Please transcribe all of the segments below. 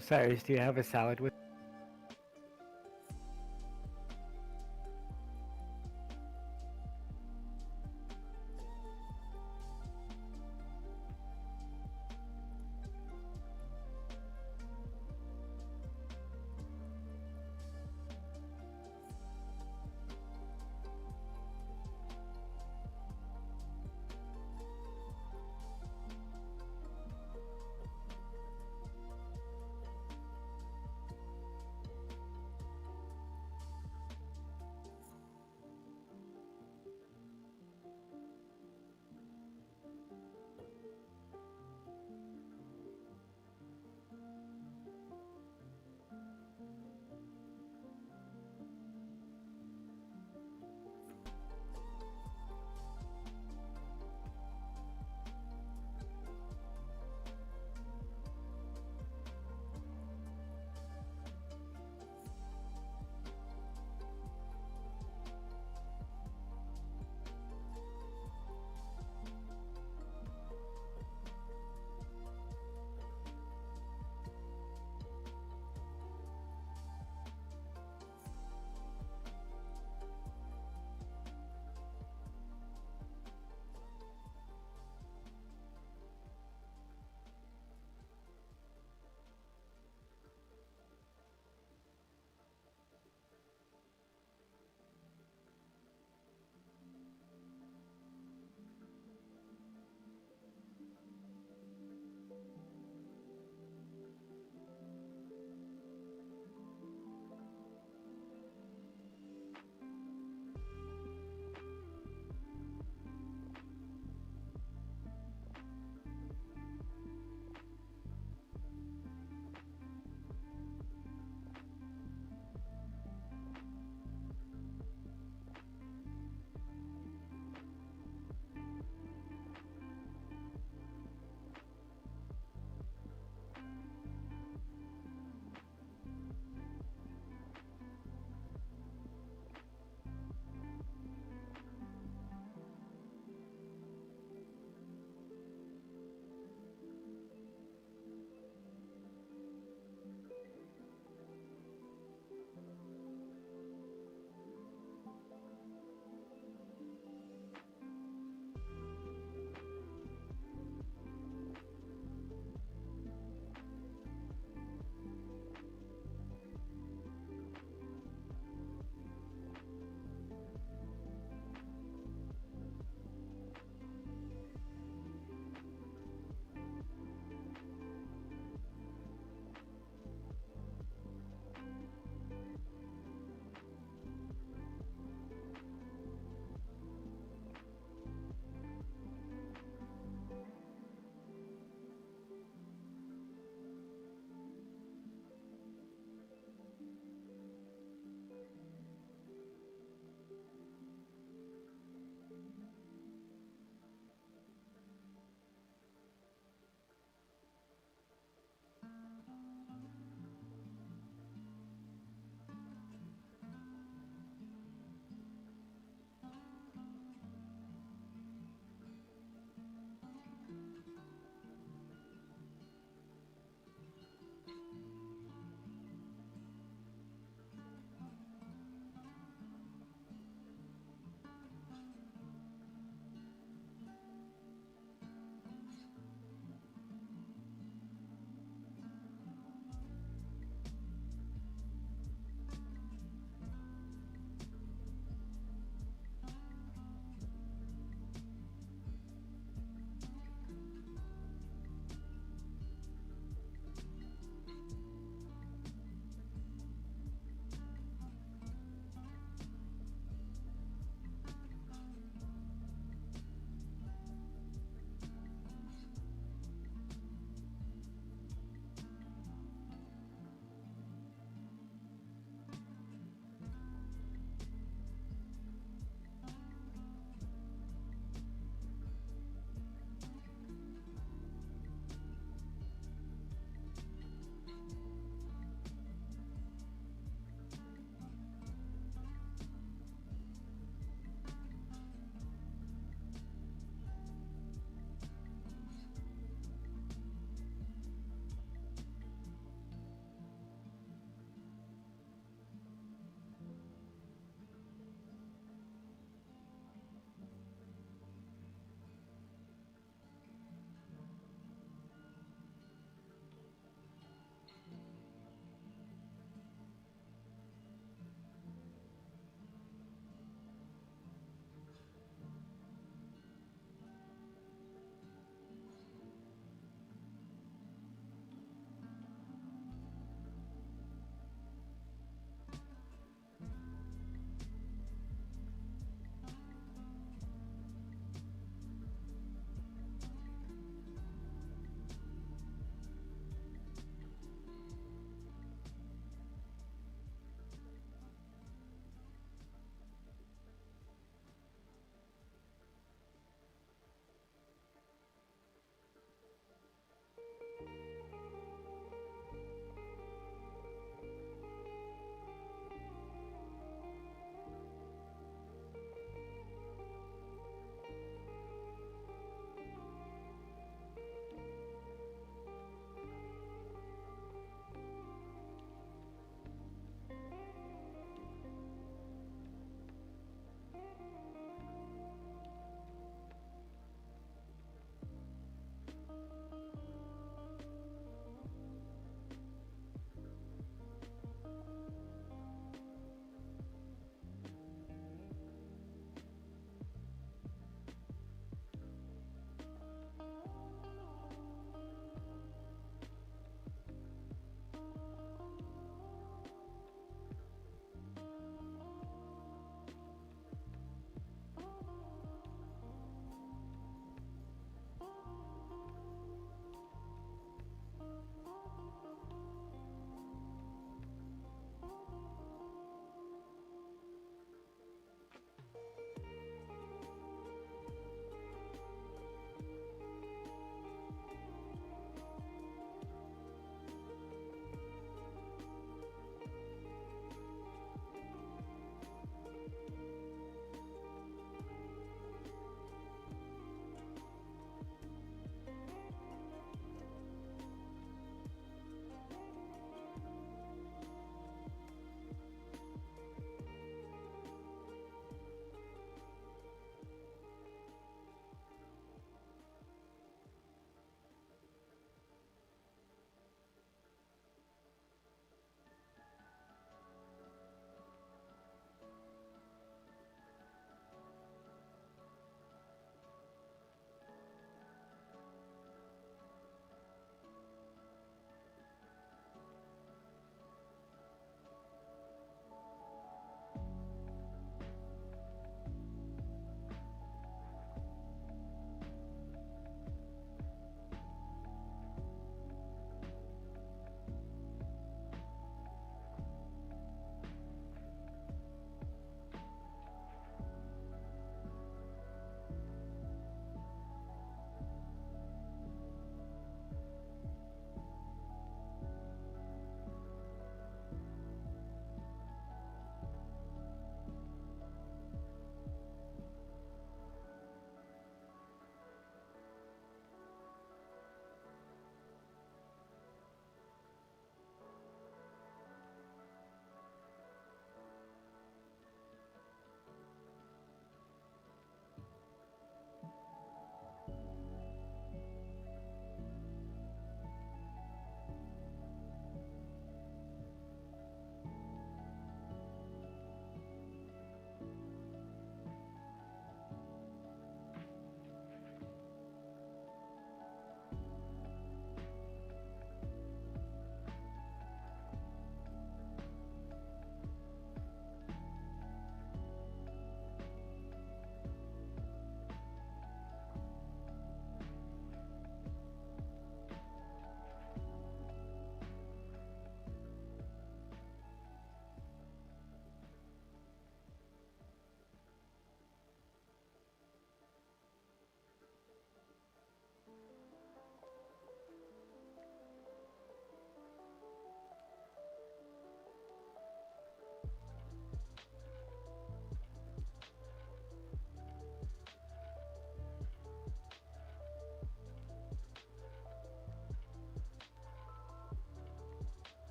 Cyrus, do you have a salad with?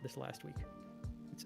this last week. It's,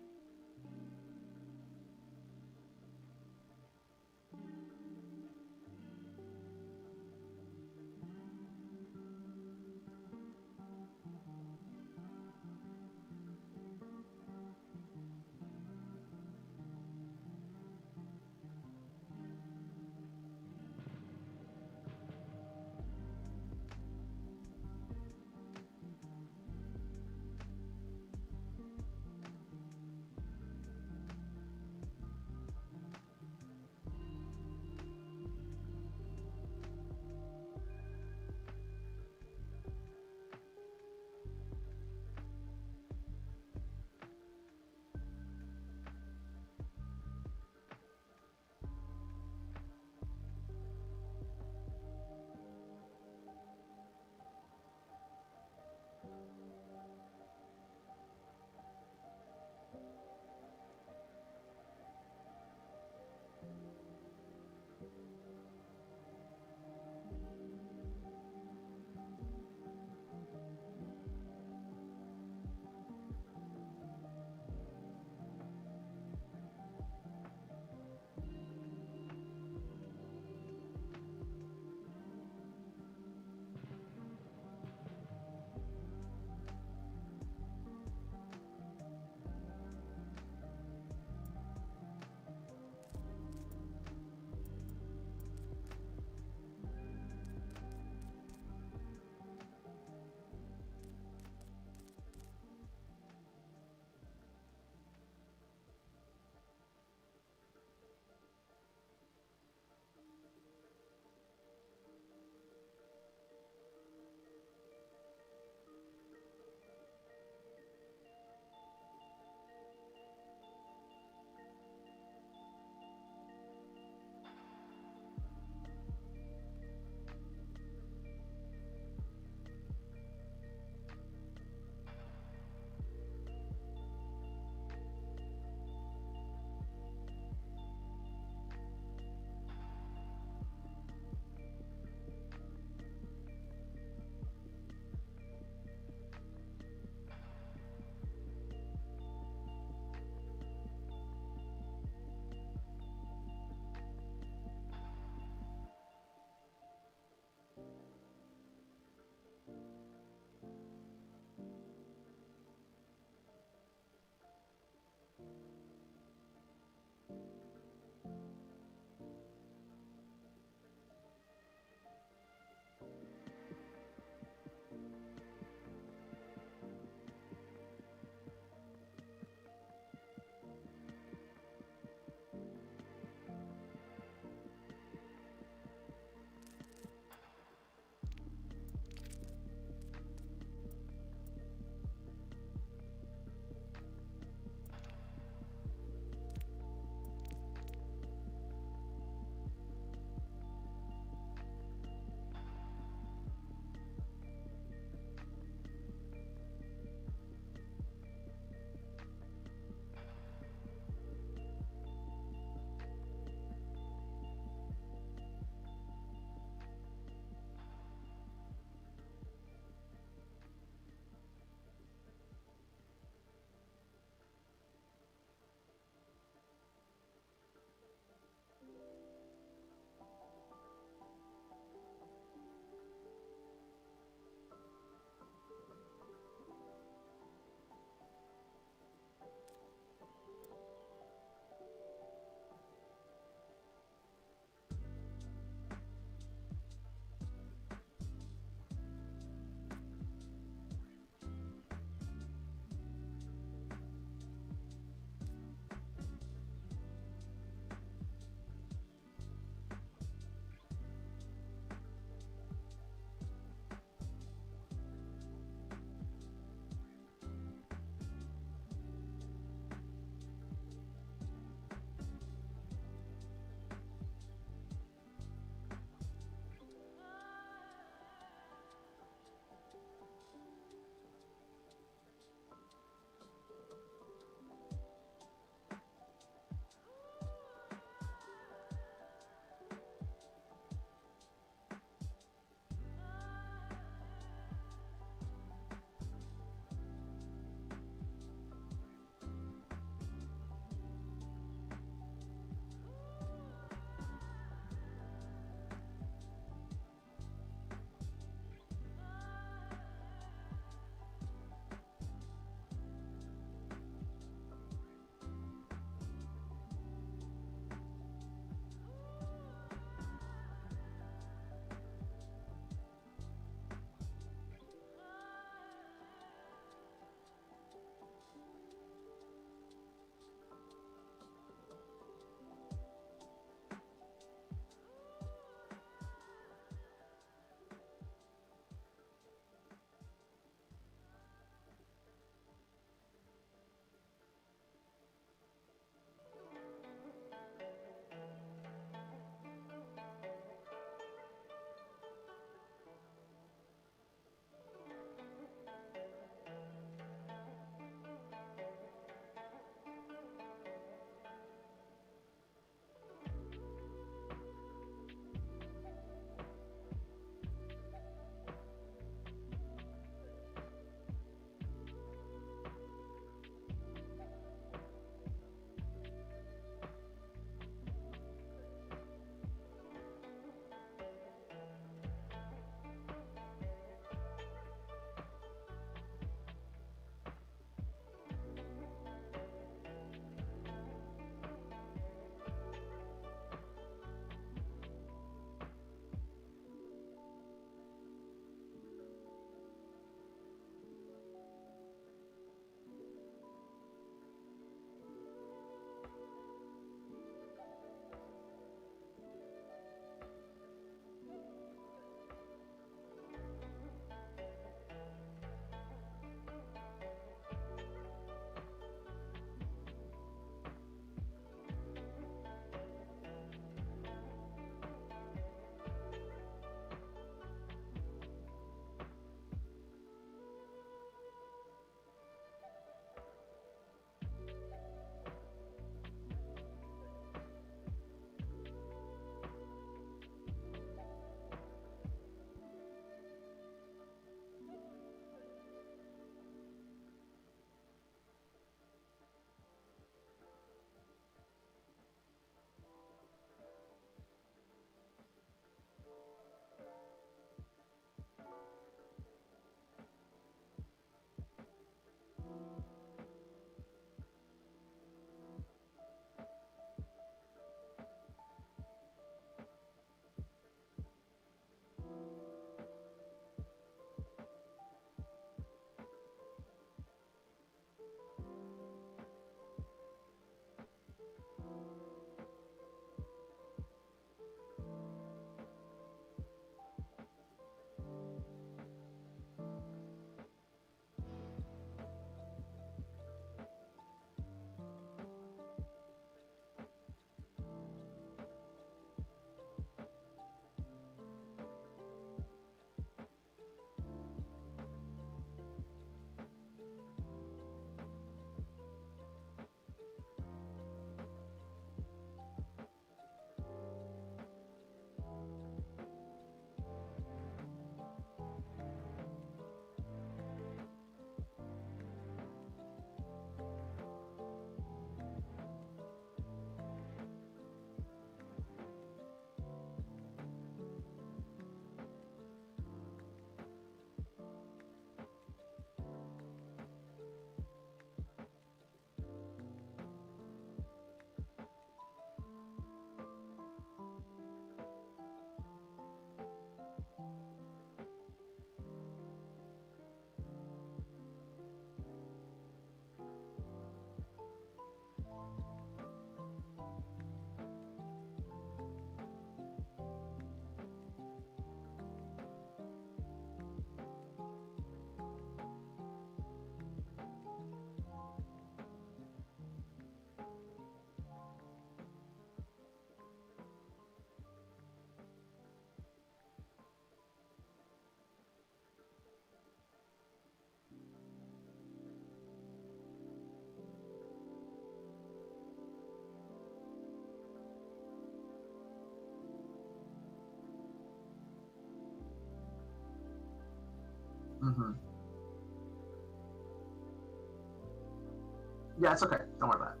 Yeah, it's okay. Don't worry about it.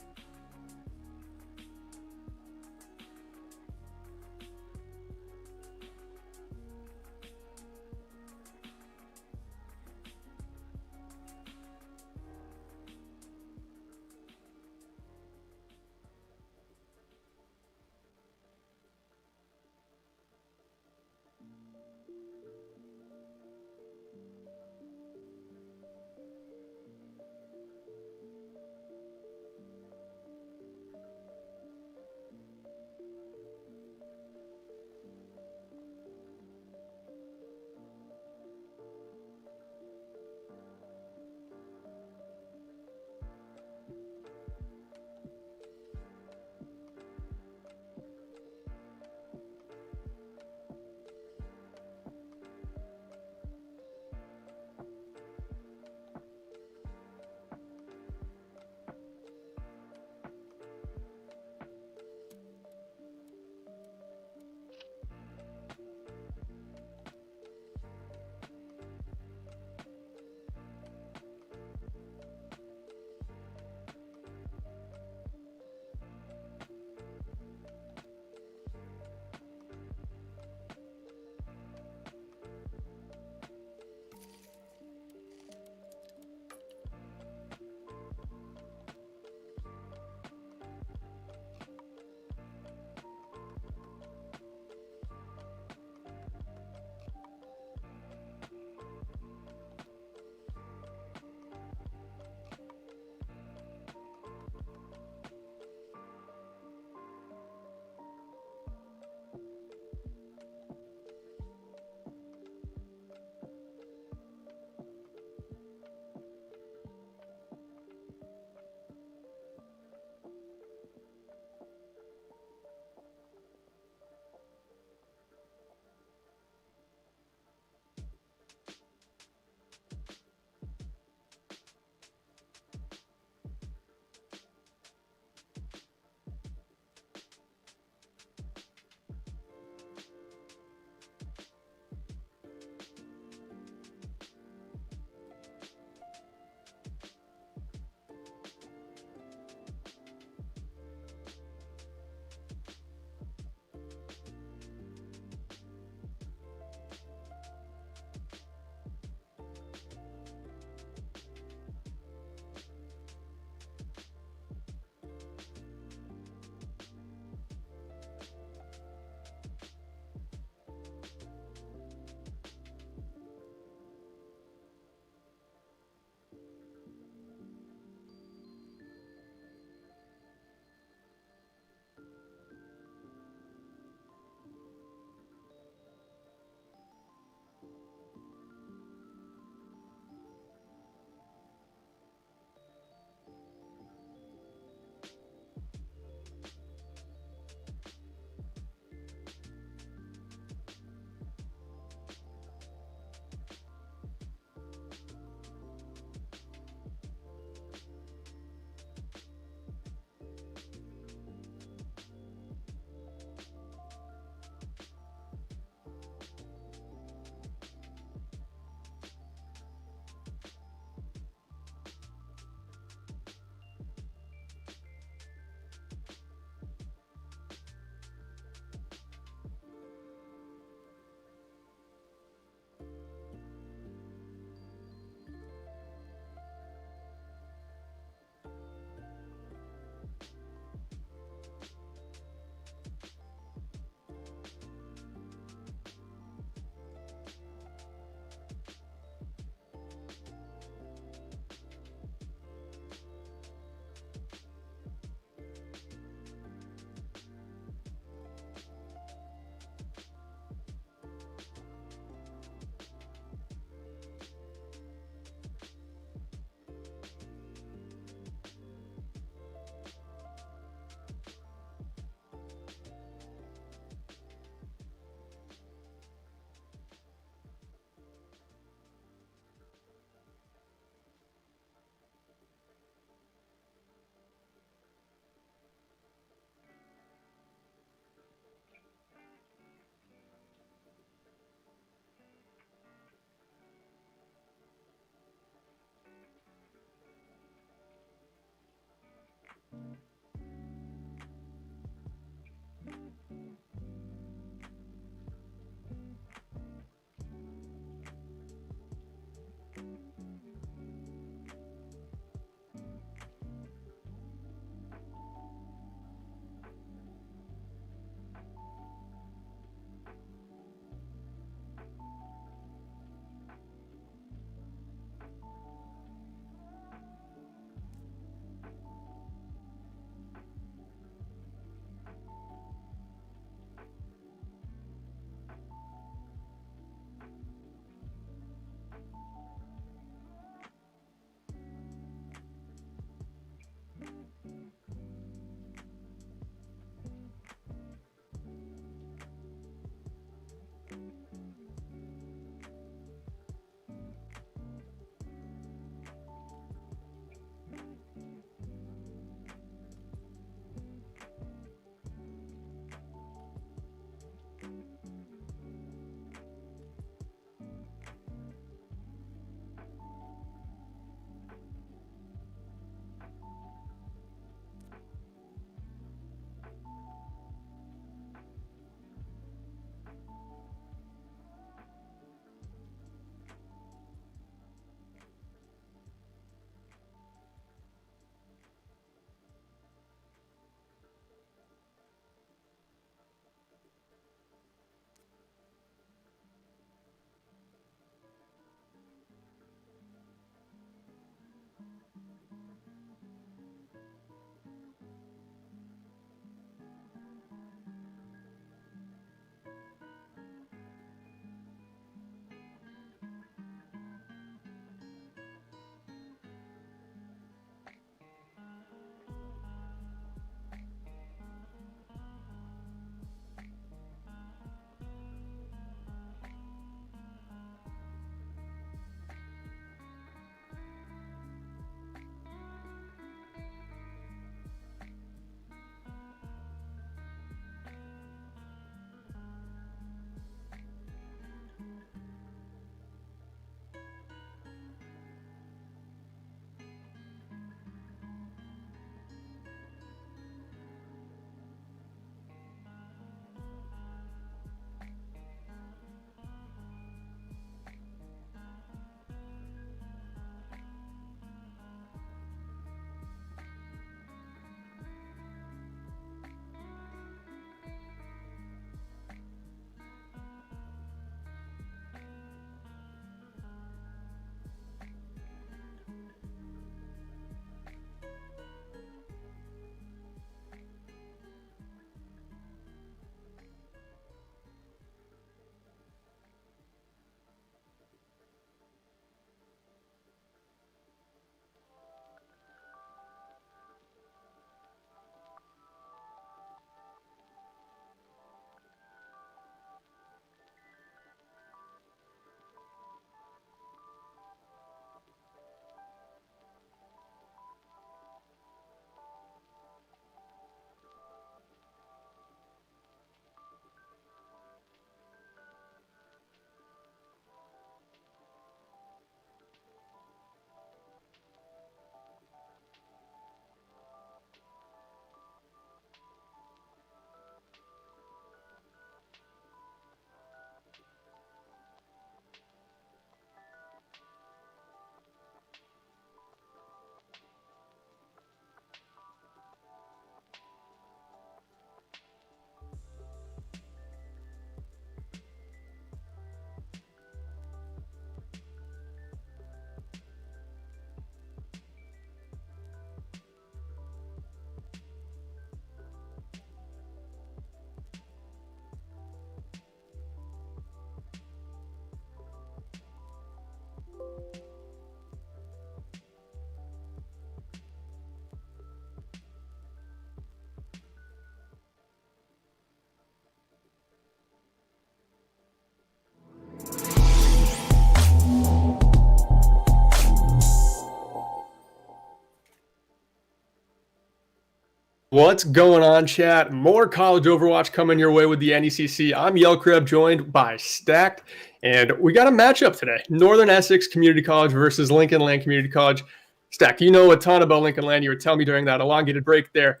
What's going on, chat? More college Overwatch coming your way with the NECC. I'm Yellcrab, joined by Stacked, and we got a matchup today. Northern Essex Community College versus Lincoln Land Community College. Stacked, you know a ton about Lincoln Land. You were telling me during that elongated break there.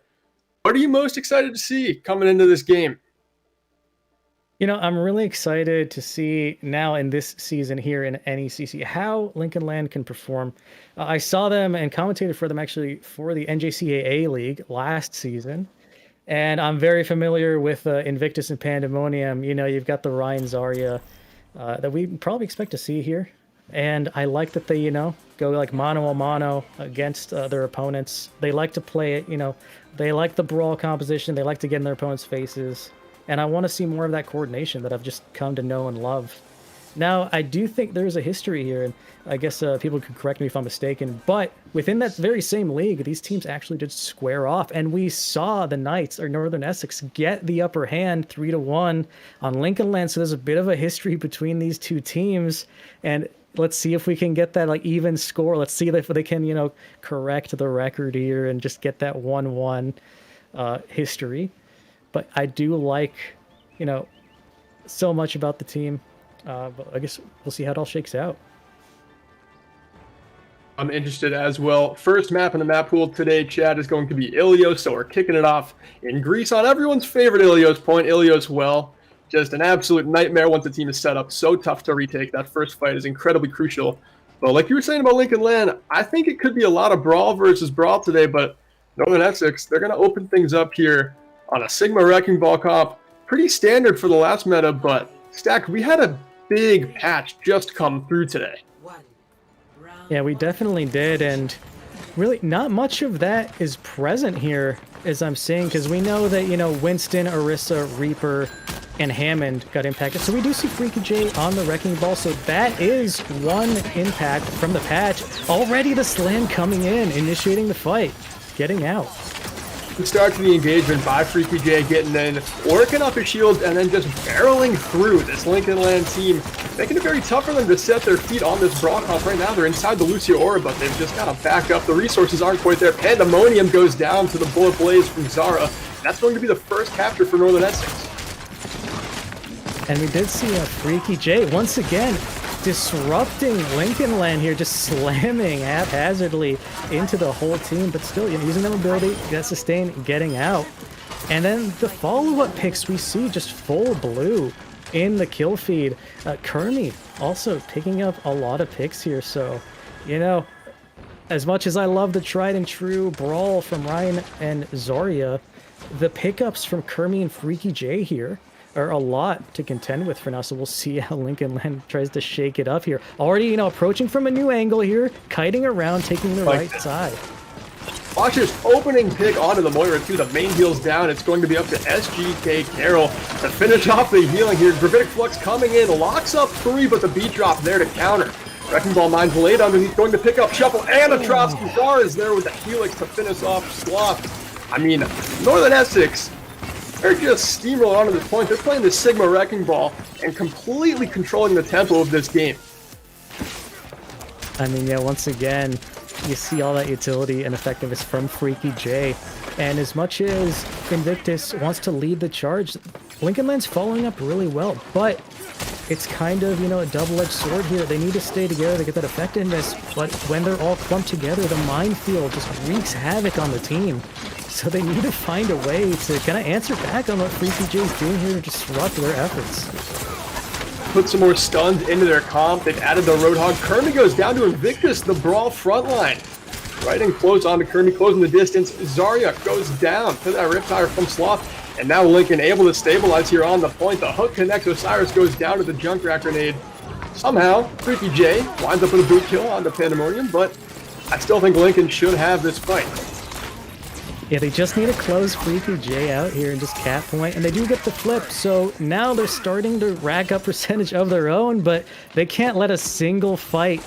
What are you most excited to see coming into this game? You know, I'm really excited to see now in this season here in NECC how Lincoln Land can perform. I saw them and commentated for them actually for the NJCAA League last season. And I'm very familiar with Invictus and Pandemonium. You know, you've got the Ryan Zarya that we probably expect to see here. And I like that they, go like mano a mano against their opponents. They like to play it, they like the brawl composition. They like to get in their opponents' faces. And I want to see more of that coordination that I've just come to know and love. Now, I do think there's a history here, and I guess people could correct me if I'm mistaken, but within that very same league, these teams actually did square off, and we saw the Knights, or Northern Essex, get the upper hand 3-1 on Lincoln Land, so there's a bit of a history between these two teams, and let's see if we can get that even score. Let's see if they can, correct the record here and just get that 1-1 history. But I do like, so much about the team. But I guess we'll see how it all shakes out. I'm interested as well. First map in the map pool today, chat, is going to be Ilios. So we're kicking it off in Greece on everyone's favorite Ilios point. Ilios, well, just an absolute nightmare once the team is set up. So tough to retake. That first fight is incredibly crucial. But like you were saying about Lincoln Land, I think it could be a lot of brawl versus brawl today. But Northern Essex, they're going to open things up here on a Sigma Wrecking Ball comp. Pretty standard for the last meta, but Stack, we had a big patch just come through today. Yeah, we definitely did, and really not much of that is present here, as I'm seeing, because we know that, Winston, Orisa, Reaper, and Hammond got impacted. So we do see Freaky J on the Wrecking Ball, so that is one impact from the patch. Already the slam coming in, initiating the fight, getting out. Good start to the engagement by Freaky J, getting in, working up his shields, and then just barreling through this Lincoln Land team, making it very tough for them to set their feet on this brawl comp. Right now, they're inside the Lucia Aura, but they've just got to back up. The resources aren't quite there. Pandemonium goes down to the Bullet Blaze from Zara. That's going to be the first capture for Northern Essex. And we did see a Freaky J once again disrupting Lincoln Land here, just slamming haphazardly into the whole team, but still using their mobility, got sustained, getting out. And then the follow-up picks we see just full blue in the kill feed. Kermie also picking up a lot of picks here, so, as much as I love the tried and true brawl from Ryan and Zarya, the pickups from Kermie and Freaky J here are a lot to contend with for now, so we'll see how Lincoln Land tries to shake it up here. Already, approaching from a new angle here, kiting around, taking the right side. Watch this opening pick onto the Moira too. The main heal's down. It's going to be up to SGK Carroll to finish off the healing here. Gravitic Flux coming in, locks up 3, but the beat drop there to counter. Wrecking Ball Mines laid underneath, going to pick up Shuffle, and a Trotsky Zara is there with the Helix to finish off Sloth. I mean, Northern Essex, they're just steamrolling onto this point. They're playing the Sigma Wrecking Ball and completely controlling the tempo of this game. I mean, yeah, once again, you see all that utility and effectiveness from Freaky J. And as much as Invictus wants to lead the charge, Lincoln Land's following up really well. But it's kind of, a double-edged sword here. They need to stay together to get that effectiveness. But when they're all clumped together, the minefield just wreaks havoc on the team. So they need to find a way to kind of answer back on what Freaky J is doing here to disrupt their efforts. Put some more stuns into their comp. They've added the Roadhog. Kermie goes down to Invictus, the brawl frontline. Right in close onto Kermie, closing the distance. Zarya goes down to that Riptire from Sloth. And now Lincoln able to stabilize here on the point. The hook connects. Osiris goes down to the Junkrat grenade. Somehow, Freaky J winds up with a boot kill onto Pandemonium, but I still think Lincoln should have this fight. Yeah, they just need to close Freaky J out here and just cap point, and they do get the flip, so now they're starting to rack up percentage of their own, but they can't let a single fight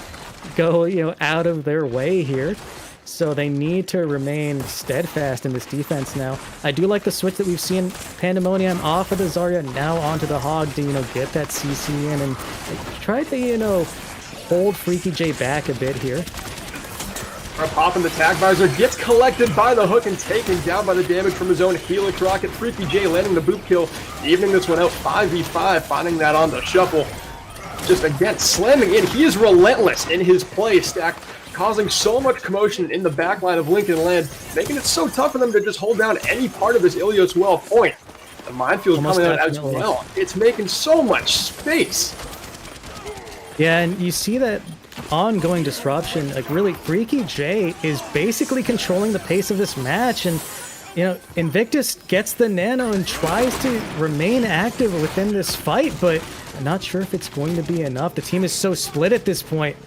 go, out of their way here. So they need to remain steadfast in this defense now. I do like the switch that we've seen. Pandemonium off of the Zarya, now onto the Hog to, get that CC in and try to, hold Freaky J back a bit here. Popping the tag visor, gets collected by the hook and taken down by the damage from his own Helix Rocket. Freaky J landing the boot kill, evening this one out 5v5, finding that on the shuffle. Just again, slamming in. He is relentless in his play, Stack, causing so much commotion in the backline of Lincoln Land, making it so tough for them to just hold down any part of this Ilios well point. The minefield coming out as well. It's making so much space. Yeah, and you see that ongoing disruption. Like, really, Freaky J is basically controlling the pace of this match, and you know, Invictus gets the nano and tries to remain active within this fight, but I'm not sure if it's going to be enough. The team is so split at this point,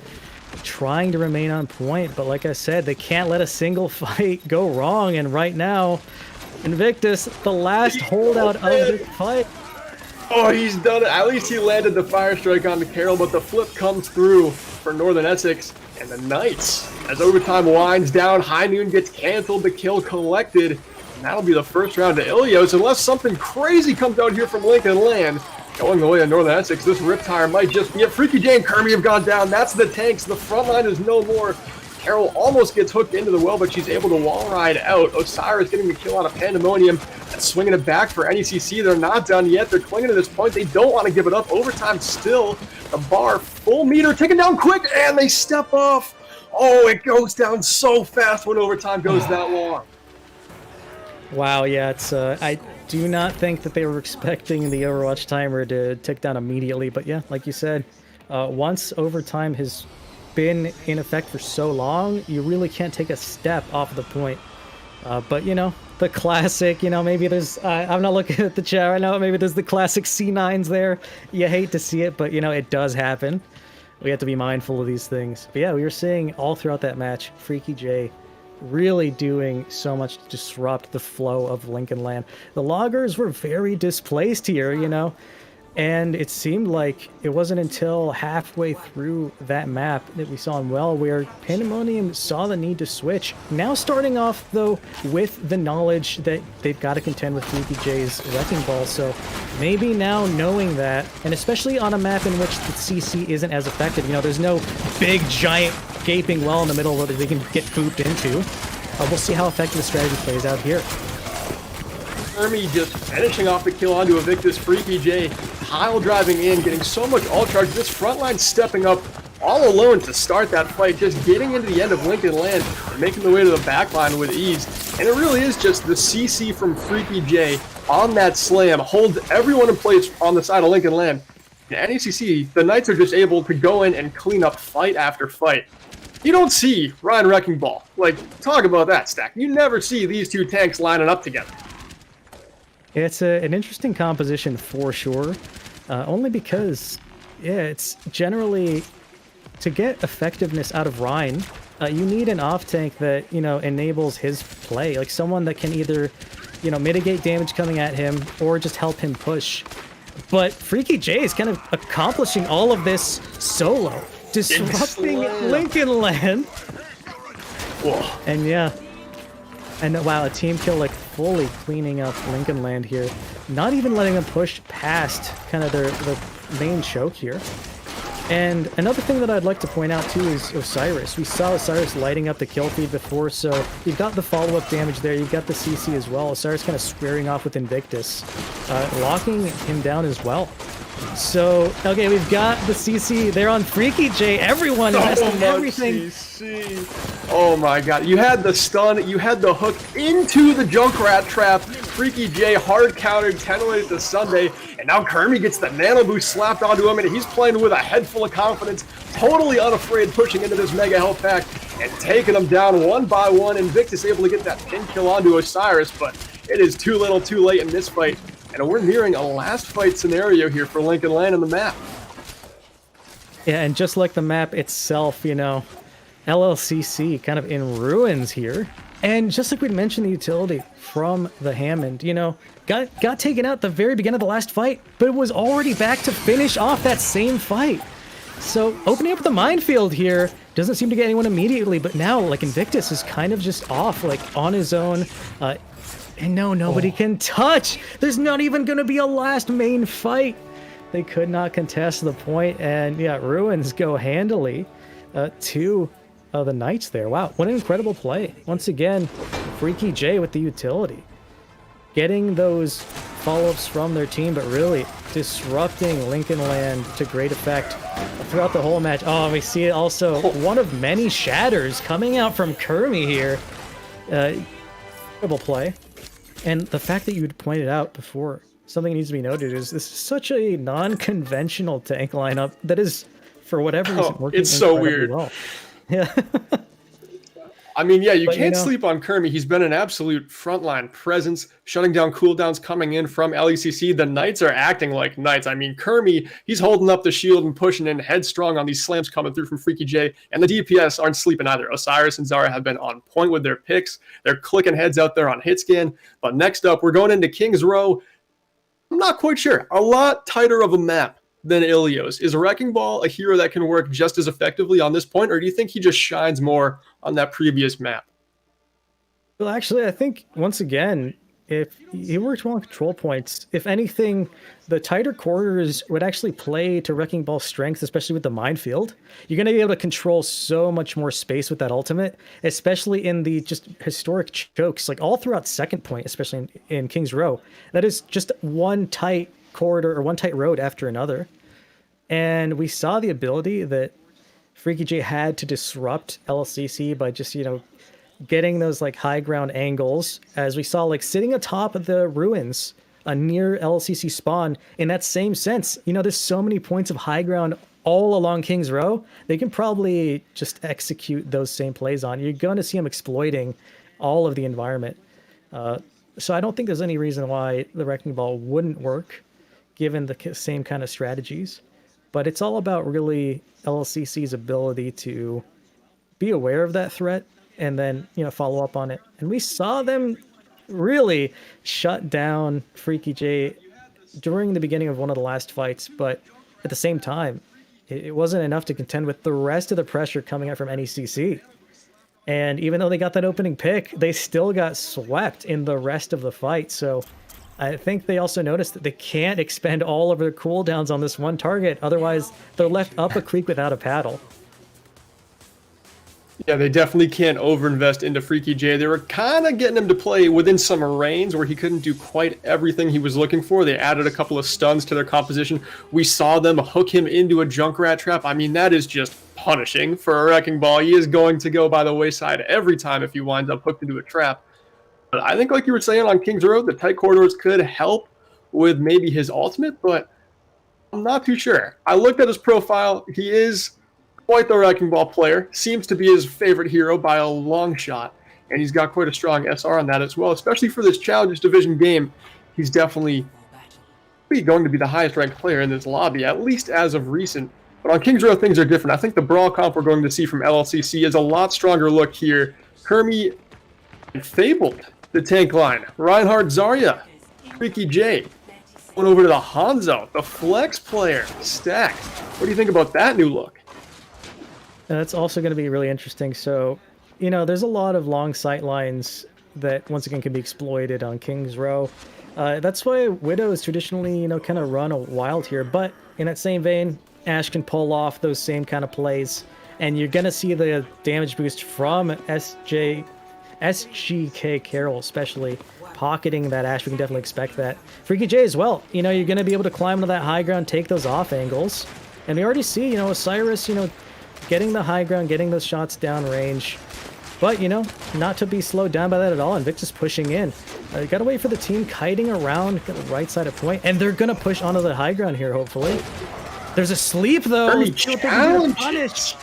trying to remain on point, but like I said, they can't let a single fight go wrong, and right now, Invictus, the last holdout of the fight. Oh, he's done it. At least he landed the fire strike on the Carol, but the flip comes through for Northern Essex and the Knights. As overtime winds down, High Noon gets canceled, the kill collected, and that'll be the first round to Ilios, unless something crazy comes out here from Lincoln Land. Going the way of Northern Essex, this Riptire might just be it. Freaky J and Kermie have gone down. That's the tanks. The front line is no more. Carol almost gets hooked into the well, but she's able to wall ride out. Osiris getting the kill out of Pandemonium and swinging it back for NECC. They're not done yet. They're clinging to this point. They don't want to give it up. Overtime still. The bar, full meter, taken down quick, and they step off. Oh, it goes down so fast when overtime goes that long. Wow, yeah, it's I do not think that they were expecting the Overwatch timer to tick down immediately, but yeah, like you said, once overtime has been in effect for so long, you really can't take a step off of the point. But you know, the classic, you know, maybe there's I'm not looking at the chat right now, maybe there's the classic C9s there. You hate to see it, but you know, it does happen. We have to be mindful of these things. But yeah, we were seeing all throughout that match, Freaky J really doing so much to disrupt the flow of Lincoln Land. The loggers were very displaced here, you know, and it seemed like it wasn't until halfway through that map that we saw in well where Pandemonium saw the need to switch. Now starting off, though, with the knowledge that they've got to contend with Freaky J's Wrecking Ball, so maybe now knowing that, and especially on a map in which the CC isn't as effective, you know, there's no big, giant, gaping well in the middle that they can get booped into. We'll see how effective the strategy plays out here. Kermie just finishing off the kill onto Invictus. Freaky J pile driving in, getting so much all charge. This front line stepping up all alone to start that fight, just getting into the end of Lincoln Land and making the way to the back line with ease. And it really is just the CC from Freaky J on that slam holds everyone in place on the side of Lincoln Land. And NECC, the Knights are just able to go in and clean up fight after fight. You don't see Ryan Wrecking Ball. Like, talk about that, Stack. You never see these two tanks lining up together. It's an interesting composition for sure, only because, yeah, it's generally, to get effectiveness out of Ryan, you need an off-tank that, you know, enables his play, like someone that can either, you know, mitigate damage coming at him or just help him push. But Freaky J is kind of accomplishing all of this solo, disrupting Lincoln Land. Whoa. And yeah. And wow, a team kill, like, fully cleaning up Lincoln Land here. Not even letting them push past kind of the main choke here. And another thing that I'd like to point out too is Osiris. We saw Osiris lighting up the kill feed before, so you've got the follow-up damage there. You've got the CC as well. Osiris kind of squaring off with Invictus, locking him down as well. So, okay, we've got the CC. They're on Freaky J. Everyone investing everything. CC. Oh my god. You had the stun, you had the hook into the Junkrat trap. Freaky J hard countered, 10-away to Sunday, and now Kermie gets the nano boost slapped onto him, and he's playing with a head full of confidence, totally unafraid, pushing into this mega health pack and taking them down one by one. Invictus able to get that pin kill onto Osiris, but it is too little too late in this fight. And we're nearing a last fight scenario here for Lincoln Land on the map. Yeah, and just like the map itself, you know, LLCC kind of in ruins here. And just like we'd mentioned, the utility from the Hammond, you know, got taken out at the very beginning of the last fight, but it was already back to finish off that same fight. So opening up the minefield here doesn't seem to get anyone immediately, but now, like, Invictus is kind of just off, like, on his own. And no, nobody can touch. There's not even going to be a last main fight. They could not contest the point, and yeah, Ruins go handily to the Knights there. Wow, what an incredible play. Once again, Freaky J with the utility. Getting those follow-ups from their team, but really disrupting Lincoln Land to great effect throughout the whole match. Oh, we see it also. One of many shatters coming out from Kermie here. Incredible play. And the fact that you pointed out before, something that needs to be noted is this is such a non-conventional tank lineup that is, for whatever reason, working it's so weird. well. Yeah. I mean, yeah, you can't sleep on Kermie. He's been an absolute frontline presence, shutting down cooldowns coming in from NECC. The Knights are acting like Knights. I mean, Kermie, he's holding up the shield and pushing in headstrong on these slams coming through from Freaky J. And the DPS aren't sleeping either. Osiris and Zara have been on point with their picks. They're clicking heads out there on hit scan. But next up, we're going into King's Row. I'm not quite sure. A lot tighter of a map than Ilios. Is Wrecking Ball a hero that can work just as effectively on this point, or do you think he just shines more on that previous map? Well, actually, I think, once again, if he worked well on control points, if anything, the tighter quarters would actually play to Wrecking Ball's strength, especially with the minefield. You're going to be able to control so much more space with that ultimate, especially in the just historic chokes, like all throughout second point, especially in King's Row. That is just one tight corridor or one tight road after another. And we saw the ability that Freaky J had to disrupt LCC by just, getting those like high ground angles, as we saw like sitting atop of the ruins near LCC spawn. In that same sense, there's so many points of high ground all along King's Row. They can probably just execute those same plays on. You're going to see him exploiting all of the environment. So I don't think there's any reason why the Wrecking Ball wouldn't work given the same kind of strategies. But it's all about really LCC's ability to be aware of that threat and then, follow up on it. And we saw them really shut down Freaky J during the beginning of one of the last fights. But at the same time, it wasn't enough to contend with the rest of the pressure coming out from NECC. And even though they got that opening pick, they still got swept in the rest of the fight. So I think they also noticed that they can't expend all of their cooldowns on this one target. Otherwise, they're left up a creek without a paddle. Yeah, they definitely can't overinvest into Freaky J. They were kind of getting him to play within some reins where he couldn't do quite everything he was looking for. They added a couple of stuns to their composition. We saw them hook him into a Junkrat trap. I mean, that is just punishing for a Wrecking Ball. He is going to go by the wayside every time if he winds up hooked into a trap. But I think, like you were saying on King's Road, the tight corridors could help with maybe his ultimate, but I'm not too sure. I looked at his profile. He is quite the Wrecking Ball player. Seems to be his favorite hero by a long shot, and he's got quite a strong SR on that as well, especially for this Challengers Division game. He's definitely going to be the highest ranked player in this lobby, at least as of recent. But on King's Row, things are different. I think the Brawl comp we're going to see from LLCC is a lot stronger look here. Kermie fabled the tank line. Reinhardt, Zarya, Freaky J. Going over to the Hanzo, the flex player, Stack. What do you think about that new look? And that's also going to be really interesting. So, there's a lot of long sight lines that, once again, can be exploited on King's Row. That's why Widow is traditionally, kind of run a wild here. But in that same vein, Ashe can pull off those same kind of plays. And you're going to see the damage boost from SGK Carroll, especially pocketing that Ashe. We can definitely expect that. Freaky J as well. You're going to be able to climb to that high ground, take those off angles. And we already see, Osiris, getting the high ground, getting those shots down range. But, not to be slowed down by that at all. Invictus pushing in. You gotta wait for the team kiting around the right side of point. And they're gonna push onto the high ground here, hopefully. There's a sleep, though. Challenge.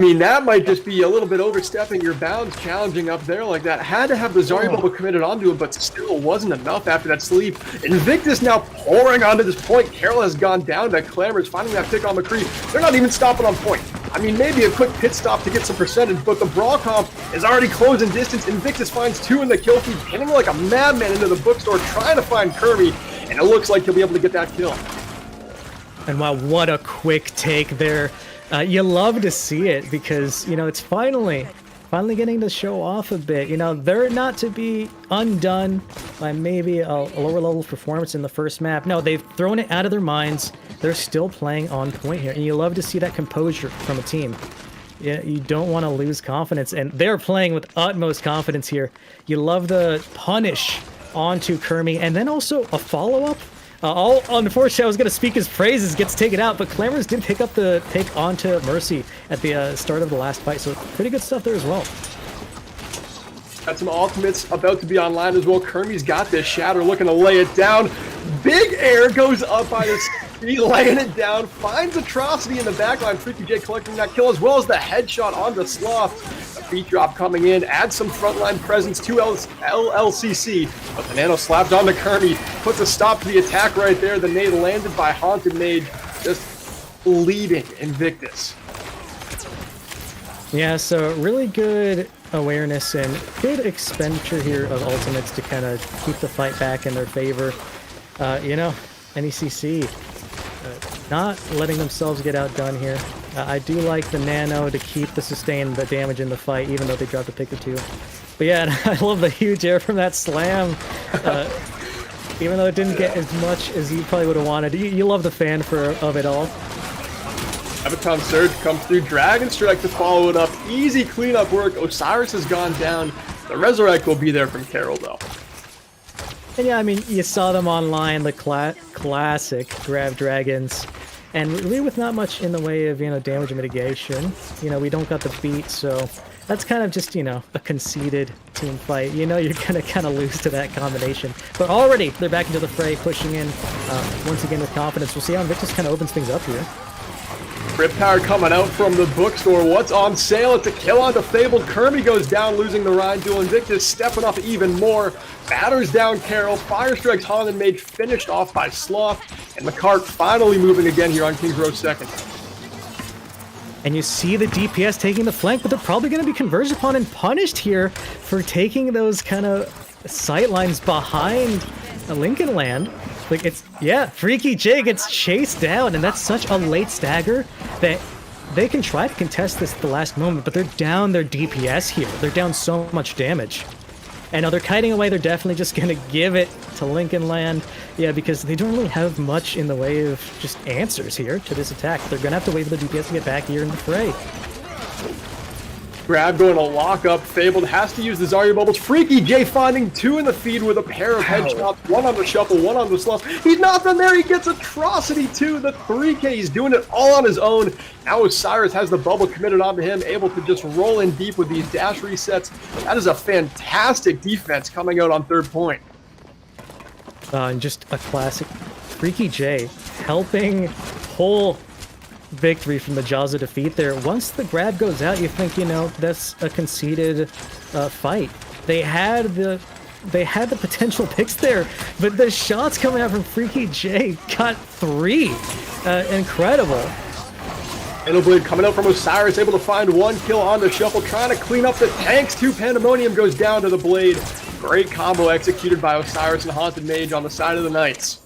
I mean, that might just be a little bit overstepping your bounds, challenging up there like that. Had to have the Zarya bubble committed onto it, but still wasn't enough after that sleep. Invictus now pouring onto this point. Carroll has gone down. That Clamor is finding that pick on McCree. They're not even stopping on point. I mean, maybe a quick pit stop to get some percentage, but the Brawl comp is already closing distance. Invictus finds two in the kill feed, pinning like a madman into the bookstore, trying to find Kermie, and it looks like he'll be able to get that kill. And wow, what a quick take there. You love to see it because, it's finally finally getting to show off a bit. You know, they're not to be undone by maybe a lower level performance in the first map. No, they've thrown it out of their minds. They're still playing on point here, and you love to see that composure from a team. Yeah, you don't want to lose confidence, and they're playing with utmost confidence here. You love the punish onto Kermie, and then also a follow-up. Unfortunately, I was going to speak his praises, gets taken out, but Clamorous did pick up the pick onto Mercy at the start of the last fight, so pretty good stuff there as well. Got some ultimates about to be online as well. Kermie's got this. Shatter looking to lay it down. Big air goes up by this. He laying it down, finds Atrocity in the backline. Freaky J collecting that kill as well as the headshot on the Sloth. A beat drop coming in, adds some frontline presence to LLCC. But the Nano slapped onto Kermie, puts a stop to the attack right there. The nade landed by Haunted Mage, just leading Invictus. Yeah, so really good awareness and good expenditure here of ultimates to kind of keep the fight back in their favor. You know, NECC not letting themselves get outdone here. I do like the Nano to keep the sustain the damage in the fight, even though they dropped a pick or two. But yeah, I love the huge air from that slam. Even though it didn't get as much as you probably would have wanted. You love the fanfare of it all. Abaton Surge comes through, Dragon Strike to follow it up. Easy cleanup work. Osiris has gone down. The Resurrect will be there from Carol, though. And yeah, I mean, you saw them online, the classic grab dragons. And really with not much in the way of, you know, damage mitigation. You know, we don't got the beat, so that's kind of just, you know, a conceded team fight. You know you're going to kind of lose to that combination. But already, they're back into the fray, pushing in once again with confidence. We'll see how Invictus kind of opens things up here. Rip Power coming out from the bookstore. What's on sale? It's a kill onto Fabled. Kermie goes down, losing the Rhine duel. Invictus stepping up even more. Batters down Carol. Fire strikes Haunted Mage, finished off by Sloth. And McCart finally moving again here on Kings Row 2nd. And you see the DPS taking the flank, but they're probably going to be converged upon and punished here for taking those kind of sight lines behind Lincoln Land. Like, it's, yeah, Freaky J gets chased down, and that's such a late stagger that they can try to contest this at the last moment, but they're down their DPS here. They're down so much damage. And now they're kiting away. They're definitely just going to give it to Lincoln Land. Yeah, because they don't really have much in the way of just answers here to this attack. They're going to have to wait for the DPS to get back here in the fray. Grab going to lock up. Fabled has to use the Zarya bubbles. Freaky J finding two in the feed with a pair of headshots. One on the shuffle, one on the slough. He's not done there. He gets Atrocity too. The 3K. He's doing it all on his own. Now Osiris has the bubble committed onto him, able to just roll in deep with these dash resets. That is a fantastic defense coming out on third point. And just a classic. Freaky J helping pull victory from the jaws of defeat there. Once the grab goes out, you think, you know, that's a conceded fight. They had the potential picks there, but the shots coming out from Freaky J got 3. Incredible. Blade coming out from Osiris, able to find one kill on the shuffle, trying to clean up the tanks. 2 Pandemonium goes down to the Blade. Great combo executed by Osiris and Haunted Mage on the side of the Knights.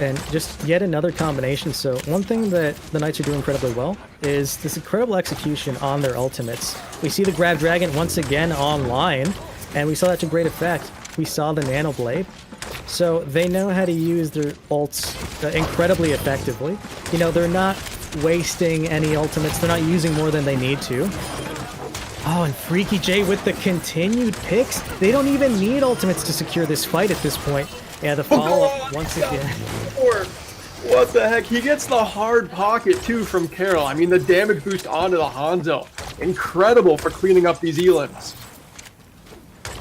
And just yet another combination. So one thing that the Knights are doing incredibly well is this incredible execution on their ultimates. We see the Grab Dragon once again online, and we saw that to great effect. We saw the Nano Blade. So they know how to use their ults incredibly effectively. You know, they're not wasting any ultimates. They're not using more than they need to. Oh, and Freaky J with the continued picks. They don't even need ultimates to secure this fight at this point. Yeah, the follow-up once again. What the heck? He gets the hard pocket, too, from Carol. I mean, the damage boost onto the Hanzo. Incredible for cleaning up these Elans.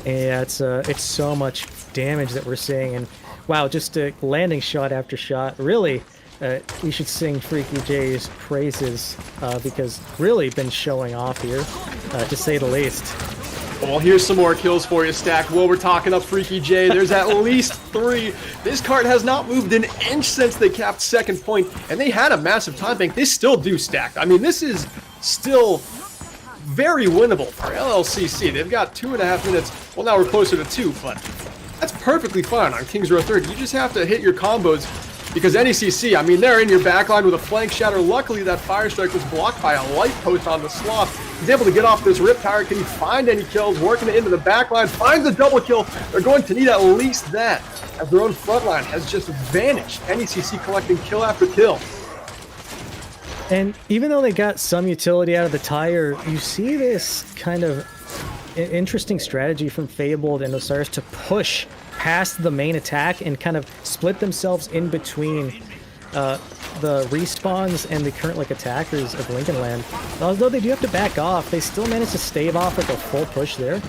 Yeah, it's so much damage that we're seeing. And, wow, just landing shot after shot. Really, we should sing Freaky J's praises because really been showing off here, to say the least. Well, here's some more kills for you, Stack. While we're talking up Freaky J, there's at least 3. This card has not moved an inch since they capped second point, and they had a massive time bank. They still do, Stack. I mean, this is still very winnable for LLCC. They've got 2.5 minutes. Well, now we're closer to 2, but that's perfectly fine on Kings Row 30. You just have to hit your combos Because NECC, I mean, they're in your backline with a flank shatter. Luckily, that fire strike was blocked by a light post on the sloth. He's able to get off this rip tower. Can he find any kills? Working it into the backline, finds a double kill. They're going to need at least that, as their own front line has just vanished. NECC collecting kill after kill. And even though they got some utility out of the tire, you see this kind of interesting strategy from Fabled and Osiris to push past the main attack and kind of split themselves in between the respawns and the current like attackers of Lincoln Land. Although they do have to back off, they still manage to stave off like a full push there.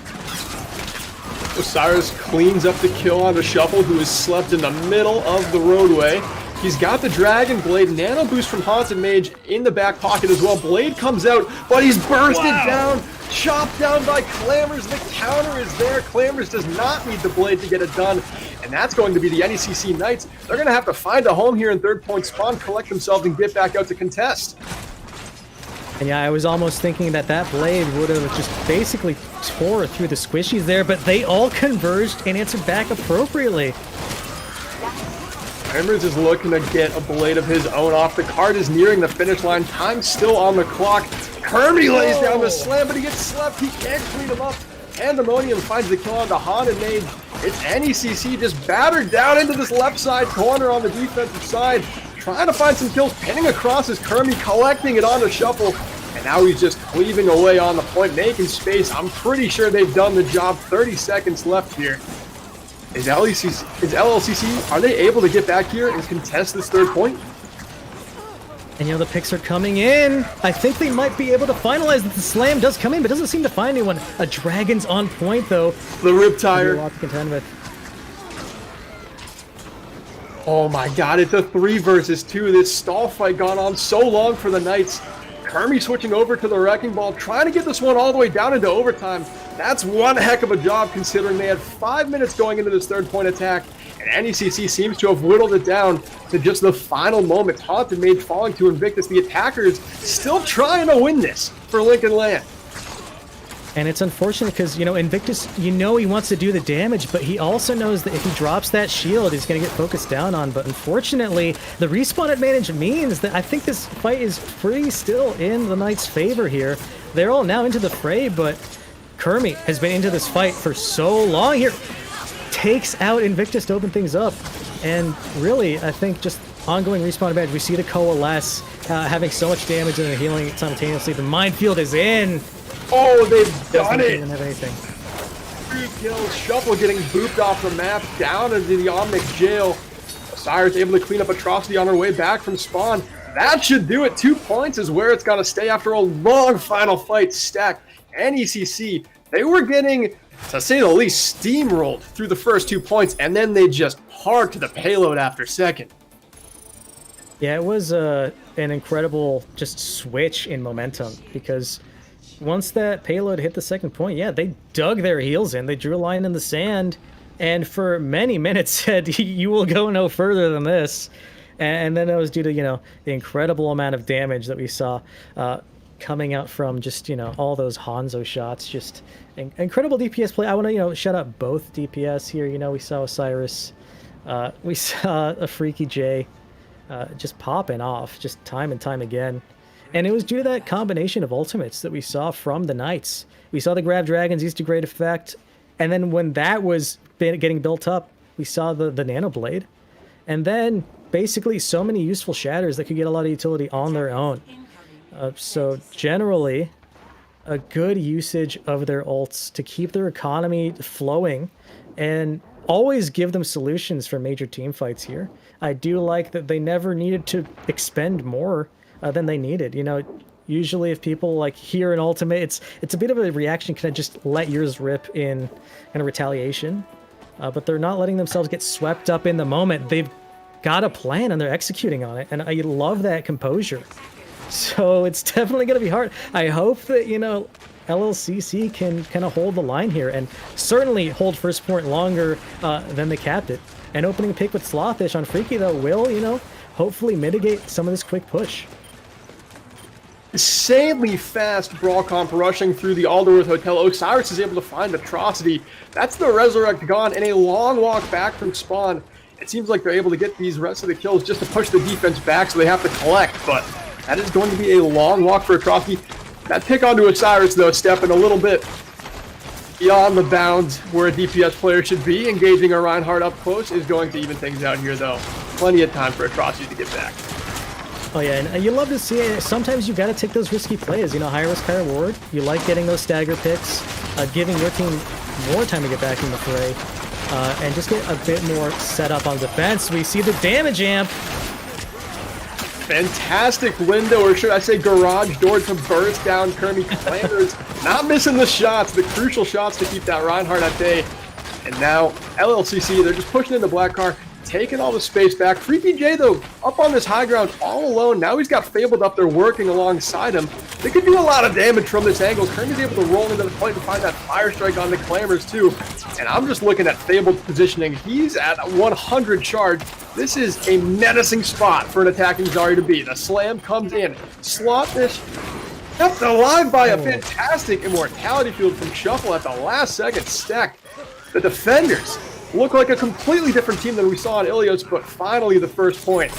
Osiris cleans up the kill on the Shuffle, who is slept in the middle of the roadway. He's got the Dragon Blade, Nano Boost from Haunted Mage in the back pocket as well. Blade comes out, but he's bursted down, chopped down by Clamors. The counter is there. Clamors does not need the Blade to get it done, and that's going to be the NECC Knights. They're going to have to find a home here in third point spawn, collect themselves, and get back out to contest. And yeah, I was almost thinking that that Blade would have just basically tore through the squishies there, but they all converged and answered back appropriately. Clamors is looking to get a Blade of his own off. The card is nearing the finish line. Time still on the clock. Kirby lays down the slam, but he gets slept. He can't clean him up. Pandemonium finds the kill on the Haunted Mage. It's NECC just battered down into this left side corner on the defensive side. Trying to find some kills, pinning across his Kermie, collecting it on the Shuffle. And now he's just cleaving away on the point, making space. I'm pretty sure they've done the job. 30 seconds left here. Is LLCC, are they able to get back here and contest this third point? And you know, the picks are coming in. I think they might be able to finalize that. The slam does come in, but doesn't seem to find anyone. A Dragon's on point, though. The rip tire. A lot to contend with. Oh my god, it's a 3 versus 2. This stall fight gone on so long for the Knights. Kermie switching over to the Wrecking Ball, trying to get this one all the way down into overtime. That's one heck of a job considering they had 5 minutes going into this third point attack, and NECC seems to have whittled it down to just the final moment. Haunted Mage falling to Invictus. The attackers still trying to win this for Lincoln Land. And it's unfortunate because, you know, Invictus, you know he wants to do the damage, but he also knows that if he drops that shield, he's going to get focused down on. But unfortunately, the respawn advantage means that I think this fight is pretty still in the Knights' favor here. They're all now into the fray, but Kermie has been into this fight for so long here. Takes out Invictus to open things up. And really, I think just ongoing respawn advantage. We see the Coalesce having so much damage and healing simultaneously. The Minefield is in. Oh, they've done it! Doesn't have anything. 3 kills, Shuffle getting booped off the map, down into the Omnic jail. Osiris able to clean up Atrocity on her way back from spawn. That should do it. 2 points is where it's going to stay after a long final fight stack. NECC, they were getting, to say the least, steamrolled through the first 2 points, and then they just parked the payload after second. Yeah, it was an incredible just switch in momentum, because once that payload hit the second point, yeah, they dug their heels in. They drew a line in the sand, and for many minutes said, you will go no further than this. And then it was due to, you know, the incredible amount of damage that we saw coming out from just, you know, all those Hanzo shots. Just incredible DPS play. I want to, you know, shout out both DPS here. You know, we saw Osiris. We saw a Freaky J just popping off just time and time again. And it was due to that combination of ultimates that we saw from the Knights. We saw the Grab Dragons used to great effect. And then when that was getting built up, we saw the Nano Blade. And then basically so many useful shatters that could get a lot of utility on their own. So generally, a good usage of their ults to keep their economy flowing and always give them solutions for major team fights here. I do like that they never needed to expend more than they needed. You know, usually if people like hear an ultimate, it's a bit of a reaction, kind of just let yours rip in kind of retaliation. But they're not letting themselves get swept up in the moment. They've got a plan and they're executing on it. And I love that composure. So it's definitely going to be hard. I hope that, you know, LLCC can kind of hold the line here and certainly hold first point longer than they capped it. And opening pick with Slothish on Freaky, though, will, you know, hopefully mitigate some of this quick push. Insanely fast brawl comp rushing through the Alderworth Hotel. Osiris is able to find Atrocity. That's the Resurrect gone in a long walk back from spawn. it seems like they're able to get these rest of the kills just to push the defense back, so they have to collect, but that is going to be a long walk for Atrocity. That pick onto Osiris, though, stepping a little bit beyond the bounds where a DPS player should be. Engaging a Reinhardt up close is going to even things out here, though. Plenty of time for Atrocity to get back. Oh yeah, and you love to see it. Sometimes you got to take those risky plays. You know, high risk, high reward. You like getting those stagger picks, giving your team more time to get back in the fray, and just get a bit more set up on defense. We see the damage amp. Fantastic window, or should I say garage door, to burst down Kermie. Clammers not missing the shots, the crucial shots to keep that Reinhardt at bay. And now LLCC, they're just pushing into Black Car, taking all the space back. Freaky J, though, up on this high ground all alone. Now he's got Fabled up there working alongside him. They could do a lot of damage from this angle. Kermie's able to roll into the point and find that Fire Strike on the Clammers, too. And I'm just looking at Fabled positioning. He's at 100 charge. This is a menacing spot for an attacking Zarya to be. The slam comes in. Slot this. Kept alive by a fantastic Immortality Field from Shuffle at the last second. Stack. The defenders look like a completely different team than we saw in Ilios, but finally the first point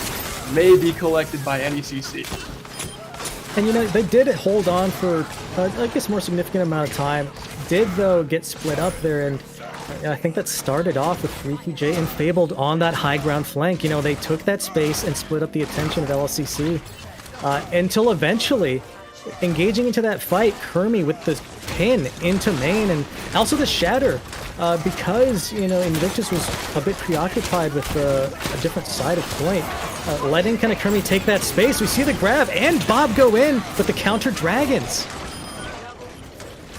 may be collected by NECC. And you know, they did hold on for, I guess, more significant amount of time. Did, though, get split up there, and I think that started off with Freaky J and Fabled on that high ground flank. You know, they took that space and split up the attention of LLCC until eventually, engaging into that fight, Kermie with the pin into main, and also the shatter, because, you know, Invictus was a bit preoccupied with a different side of point, letting kind of Kermie take that space. We see the grab and Bob go in with the counter dragons.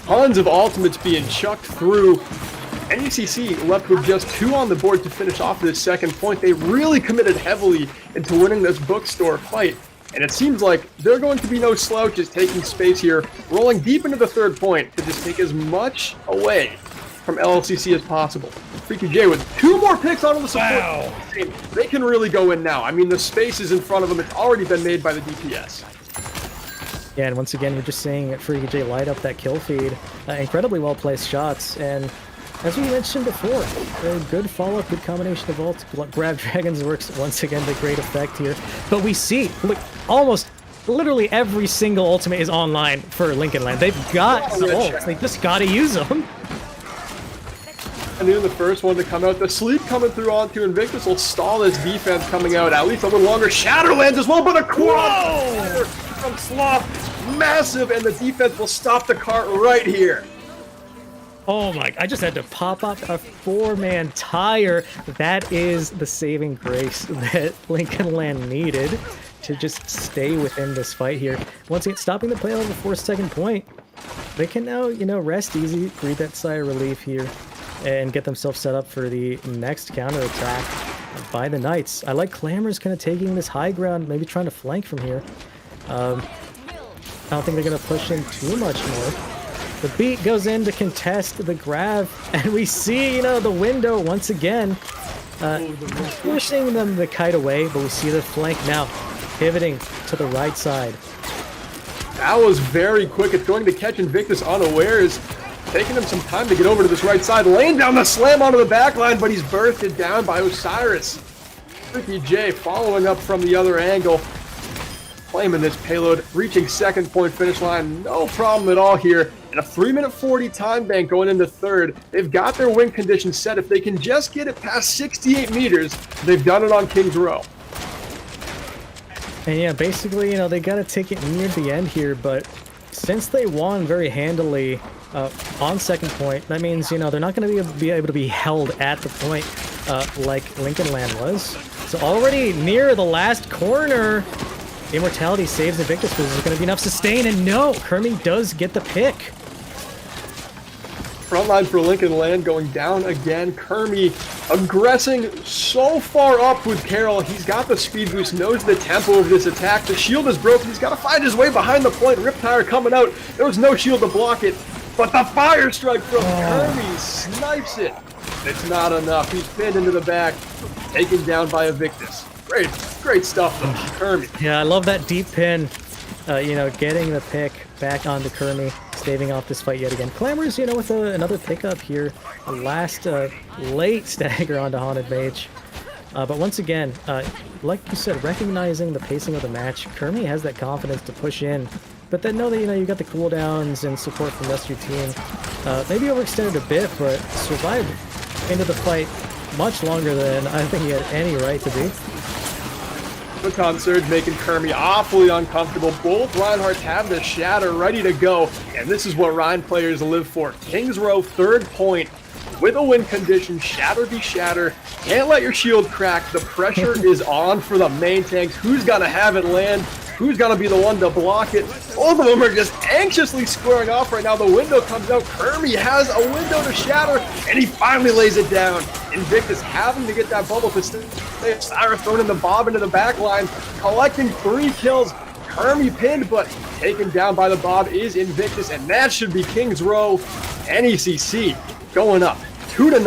Tons of ultimates being chucked through. NECC left with just 2 on the board to finish off this second point. They really committed heavily into winning this bookstore fight. And it seems like they're going to be no slouches taking space here, rolling deep into the third point to just take as much away from LLCC as possible. Freaky J with 2 more picks onto the support. Wow. They can really go in now. I mean, the space is in front of them. It's already been made by the DPS. Yeah, and once again, we're just seeing Freaky J light up that kill feed. Incredibly well-placed shots, and as we mentioned before, a good follow-up, good combination of ults. Grab Dragons works once again to great effect here. But we see, look, almost literally every single ultimate is online for Lincoln Land. They've got the ults, they just gotta use them. And then the first one to come out, the sleep coming through onto Invictus will stall this defense coming out at least a little longer. Shatterlands as well, but a quad from Sloth, massive, and the defense will stop the cart right here. Oh my, I just had to pop up a 4-man tire. That is the saving grace that Lincoln Land needed to just stay within this fight here. Once again, stopping the play level for a second point. They can now, you know, rest easy, breathe that sigh of relief here, and get themselves set up for the next counterattack by the Knights. I like Clammers kind of taking this high ground, maybe trying to flank from here. I don't think they're going to push in too much more. The beat goes in to contest the grab, and we see, you know, the window once again, pushing them to kite away, but we see the flank now pivoting to the right side. That was very quick. It's going to catch Invictus unawares. Taking him some time to get over to this right side, laying down the slam onto the back line, but he's bursted down by Osiris. Freaky J following up from the other angle, claiming this payload, reaching second point finish line, no problem at all here. And a 3-minute 40 time bank going into third. They've got their win conditions set. If they can just get it past 68 meters, they've done it on King's Row. And yeah, basically, you know, they got to take it near the end here, but since they won very handily on second point, that means, you know, they're not going to be able to be held at the point like Lincoln Land was. So already near the last corner, Immortality saves Invictus, but is going to be enough sustain, and no, Kermie does get the pick. Frontline for Lincoln Land going down again. Kermie aggressing so far up with Carroll. He's got the speed boost, knows the tempo of this attack. The shield is broken. He's got to find his way behind the point. Riptire coming out. There was no shield to block it, but the fire strike from Kermie snipes it. It's not enough. He's pinned into the back, taken down by Invictus. Great stuff from Kermie. Yeah, I love that deep pin. You know, getting the pick back onto Kermie, staving off this fight yet again. Clammers, you know, with another pickup here. A last late stagger onto Haunted Mage. But once again, like you said, recognizing the pacing of the match, Kermie has that confidence to push in. But then know that, you got the cooldowns and support from the rest of your team. Maybe overextended a bit, but survived into the fight much longer than I think he had any right to be. The concert making Kermie awfully uncomfortable. Both Reinhardts have the shatter ready to go, and this is what Rhine players live for. Kings Row, third point, with a win condition, shatter be shatter. Can't let your shield crack. The pressure is on for the main tanks. Who's gonna have it land? Who's gonna be the one to block it? Both of them are just anxiously squaring off right now. The window comes out. Kermie has a window to shatter, and he finally lays it down. Invictus having to get that bubble to stay. Syra throwing the Bob into the back line, collecting 3 kills. Kermie pinned, but taken down by the Bob is Invictus, and that should be Kings Row. NECC going up 2-0.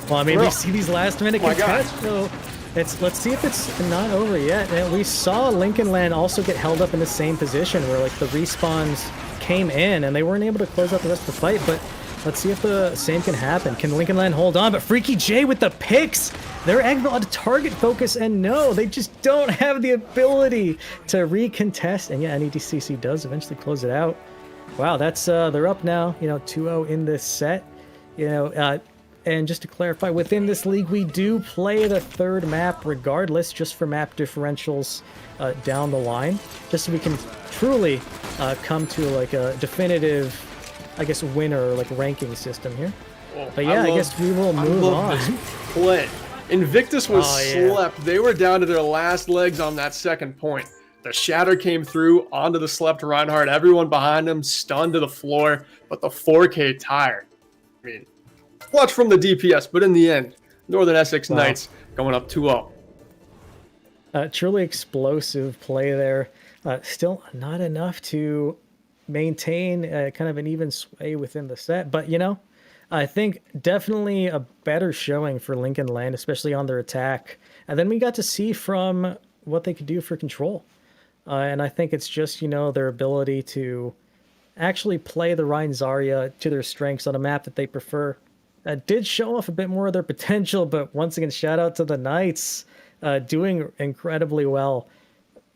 Well, I mean, we see these last-minute contests, so let's see if it's not over yet. And we saw Lincoln Land also get held up in the same position where, like, the respawns came in and they weren't able to close out the rest of the fight, but let's see if the same can happen. Can Lincoln Land hold on? But Freaky J with the picks! They're able to target focus, and no, they just don't have the ability to recontest. And yeah, NECC does eventually close it out. Wow, that's, they're up now, 2-0 in this set. And just to clarify, within this league, we do play the third map regardless, just for map differentials down the line, just so we can truly come to like a definitive, I guess, winner, like ranking system here. Well, but yeah, I guess we will move on. Play. Invictus was slept. They were down to their last legs on that second point. The shatter came through onto the slept Reinhardt. Everyone behind him stunned to the floor, but the 4K tired. I mean, clutch from the DPS, but in the end, Northern Essex Knights going up 2-0. Truly explosive play there. Still not enough to maintain kind of an even sway within the set, but I think definitely a better showing for Lincoln Land, especially on their attack. And then we got to see from what they could do for control. And I think it's just, their ability to actually play the Rhine Zarya to their strengths on a map that they prefer. Did show off a bit more of their potential, but once again, shout out to the Knights doing incredibly well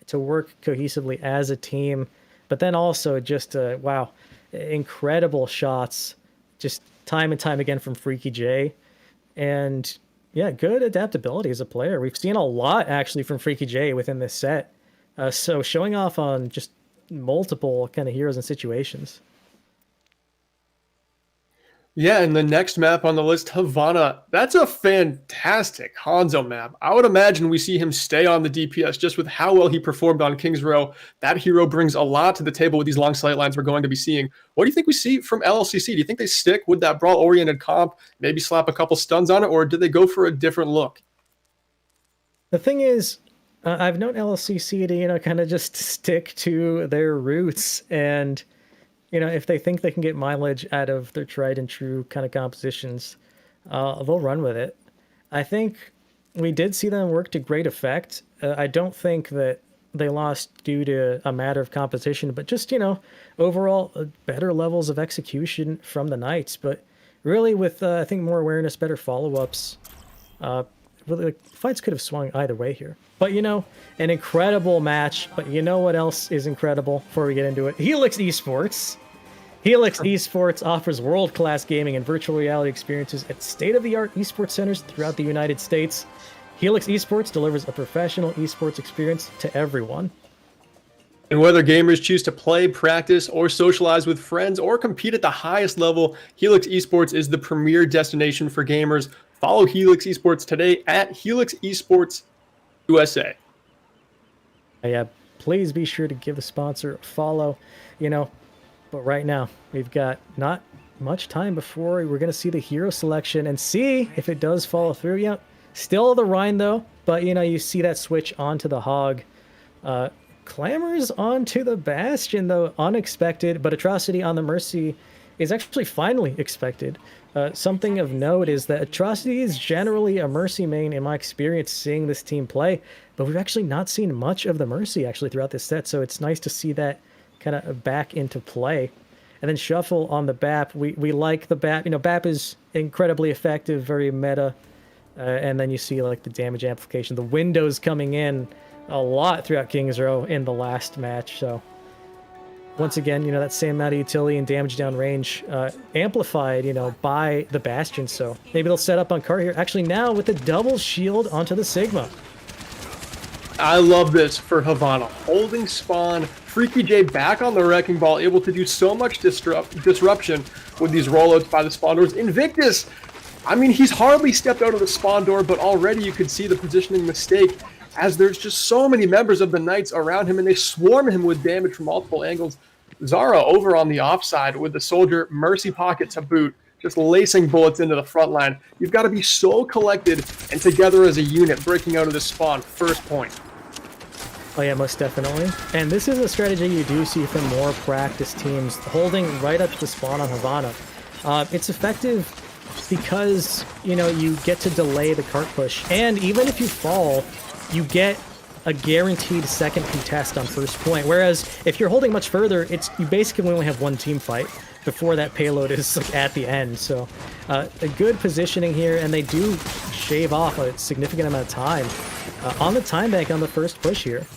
to work cohesively as a team. But then also just, wow, incredible shots, just time and time again from Freaky J. And yeah, good adaptability as a player. We've seen a lot actually from Freaky J within this set. So showing off on just multiple kind of heroes and situations. Yeah, and the next map on the list, Havana, that's a fantastic Hanzo map. I would imagine we see him stay on the DPS just with how well he performed on Kings Row. That hero brings a lot to the table with these long sight lines we're going to be seeing. What do you think we see from LLCC? Do you think they stick with that brawl-oriented comp, maybe slap a couple stuns on it, or did they go for a different look? The thing is, I've known LLCC to, kind of just stick to their roots, and if they think they can get mileage out of their tried and true kind of compositions, they'll run with it. I think we did see them work to great effect. I don't think that they lost due to a matter of composition, but just, overall better levels of execution from the Knights. But really with, I think, more awareness, better follow-ups, really, like, fights could have swung either way here. But, an incredible match. But you know what else is incredible before we get into it? Helix Esports. Helix Esports offers world-class gaming and virtual reality experiences at state-of-the-art esports centers throughout the United States. Helix Esports delivers a professional esports experience to everyone. And whether gamers choose to play, practice, or socialize with friends, or compete at the highest level, Helix Esports is the premier destination for gamers. Follow Helix Esports today at Helix Esports USA. Yeah, please be sure to give the sponsor a follow, But right now, we've got not much time before we're going to see the hero selection and see if it does follow through. Yeah, still the Rhine, though. But, you see that switch onto the Hog. Clamors onto the Bastion, though, unexpected. But Atrocity on the Mercy is actually finally expected. Something of note is that Atrocity is generally a Mercy main in my experience seeing this team play. But we've actually not seen much of the Mercy, actually, throughout this set. So it's nice to see that kind of back into play. And then Shuffle on the BAP. We like the BAP. BAP is incredibly effective, very meta. and then you see like the damage amplification, the windows coming in a lot throughout King's Row in the last match. So once again, that same amount of utility and damage down range amplified, by the Bastion. So maybe they'll set up on Cart here. Actually, now with the double shield onto the Sigma. I love this for Havana. Holding spawn, Freaky J back on the Wrecking Ball, able to do so much disruption with these rollouts by the spawn doors. Invictus, I mean, he's hardly stepped out of the spawn door, but already you could see the positioning mistake, as there's just so many members of the Knights around him, and they swarm him with damage from multiple angles. Zara over on the offside with the Soldier Mercy Pocket to boot, just lacing bullets into the front line. You've got to be so collected and together as a unit breaking out of this spawn. First point. Oh yeah, most definitely. And this is a strategy you do see from more practiced teams, holding right up to the spawn on Havana. It's effective because, you get to delay the cart push. And even if you fall, you get a guaranteed second contest on first point. Whereas if you're holding much further, you basically only have one team fight before that payload is like at the end. So a good positioning here, and they do shave off a significant amount of time on the time bank on the first push here.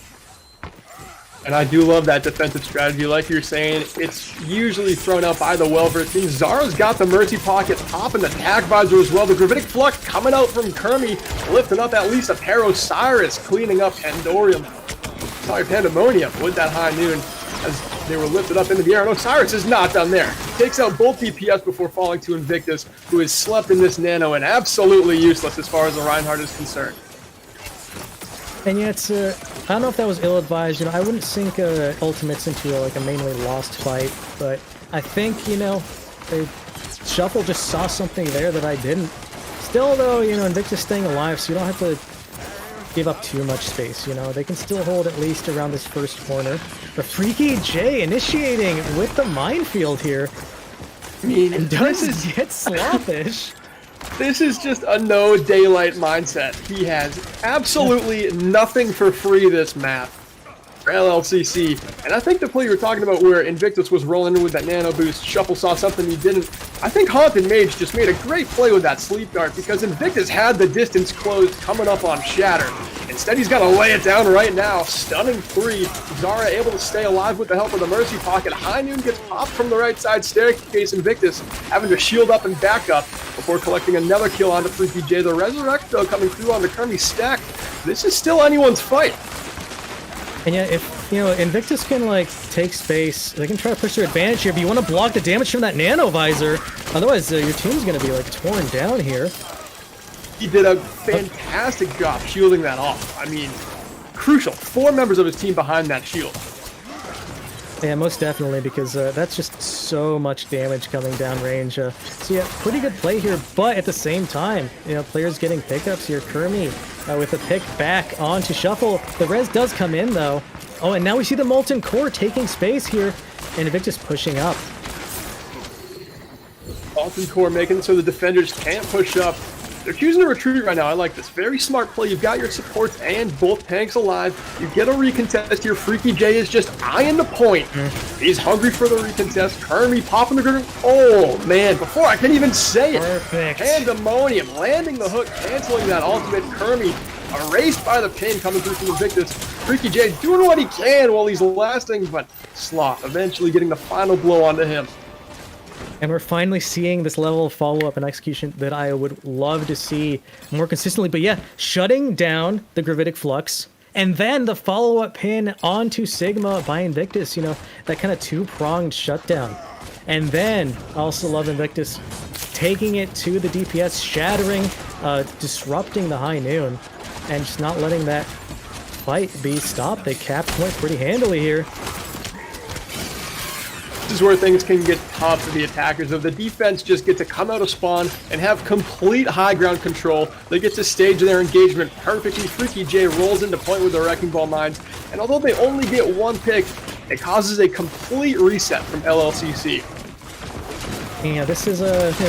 And I do love that defensive strategy. Like you're saying, it's usually thrown out by the well-versed team. Zara's got the Mercy Pocket, popping the Tag Visor as well. The Gravitic Flux coming out from Kermie, lifting up at least a pair. Osiris cleaning up Pandemonium with that high noon as they were lifted up into the air. And Osiris is not done there. Takes out both DPS before falling to Invictus, who has slept in this Nano and absolutely useless as far as the Reinhardt is concerned. And yeah, it's I don't know if that was ill-advised. I wouldn't sink ultimates into a mainly lost fight, but I think Shuffle just saw something there that I didn't. Still though, Invictus staying alive, so you don't have to give up too much space. They can still hold at least around this first corner. But Freaky J initiating with the minefield here. I mean, and does get sloppish. This is just a no daylight mindset. He has absolutely nothing for free this map for LLCC. And I think the play you were talking about where Invictus was rolling in with that nano boost, Shuffle saw something he didn't. I think Haunted Mage just made a great play with that sleep dart because Invictus had the distance closed coming up on Shatter. Instead, he's got to lay it down right now. Stunning 3. Zara able to stay alive with the help of the Mercy Pocket. High Noon gets popped from the right side staircase. Invictus having to shield up and back up before collecting another kill onto Freaky J. The Resurrect, though, coming through on the Kermie stack. This is still anyone's fight. And yeah, if, Invictus can, take space, they can try to push their advantage here, but you want to block the damage from that Nano Visor. Otherwise, your team's going to be, torn down here. He did a fantastic job shielding that off. I mean, crucial. 4 members of his team behind that shield. Yeah, most definitely, because that's just so much damage coming down range. So yeah, pretty good play here, but at the same time, players getting pickups here. Kermie with a pick back onto Shuffle. The res does come in, though. Oh, and now we see the Molten Core taking space here, and Invictus pushing up. Molten Core making it so the defenders can't push up. They're choosing to retreat right now. I like this. Very smart play. You've got your supports and both tanks alive. You get a recontest here. Freaky J is just eyeing the point. He's hungry for the recontest. Kermie popping the grenade. Oh, man. Before I can even say it. Perfect. Pandemonium landing the hook, canceling that ultimate. Kermie erased by the pin coming through from Invictus. Freaky J doing what he can while he's lasting, but Sloth eventually getting the final blow onto him. And we're finally seeing this level of follow-up and execution that I would love to see more consistently. But yeah, shutting down the Gravitic Flux, and then the follow-up pin onto Sigma by Invictus, that kind of two-pronged shutdown. And then, I also love Invictus taking it to the DPS, shattering, disrupting the High Noon, and just not letting that fight be stopped. They capped point pretty handily here. This is where things can get tough for the attackers. If the defense just get to come out of spawn and have complete high ground control, they get to stage their engagement perfectly. Freaky J rolls into point with the Wrecking Ball mines, and although they only get one pick, it causes a complete reset from LLCC. Yeah, this is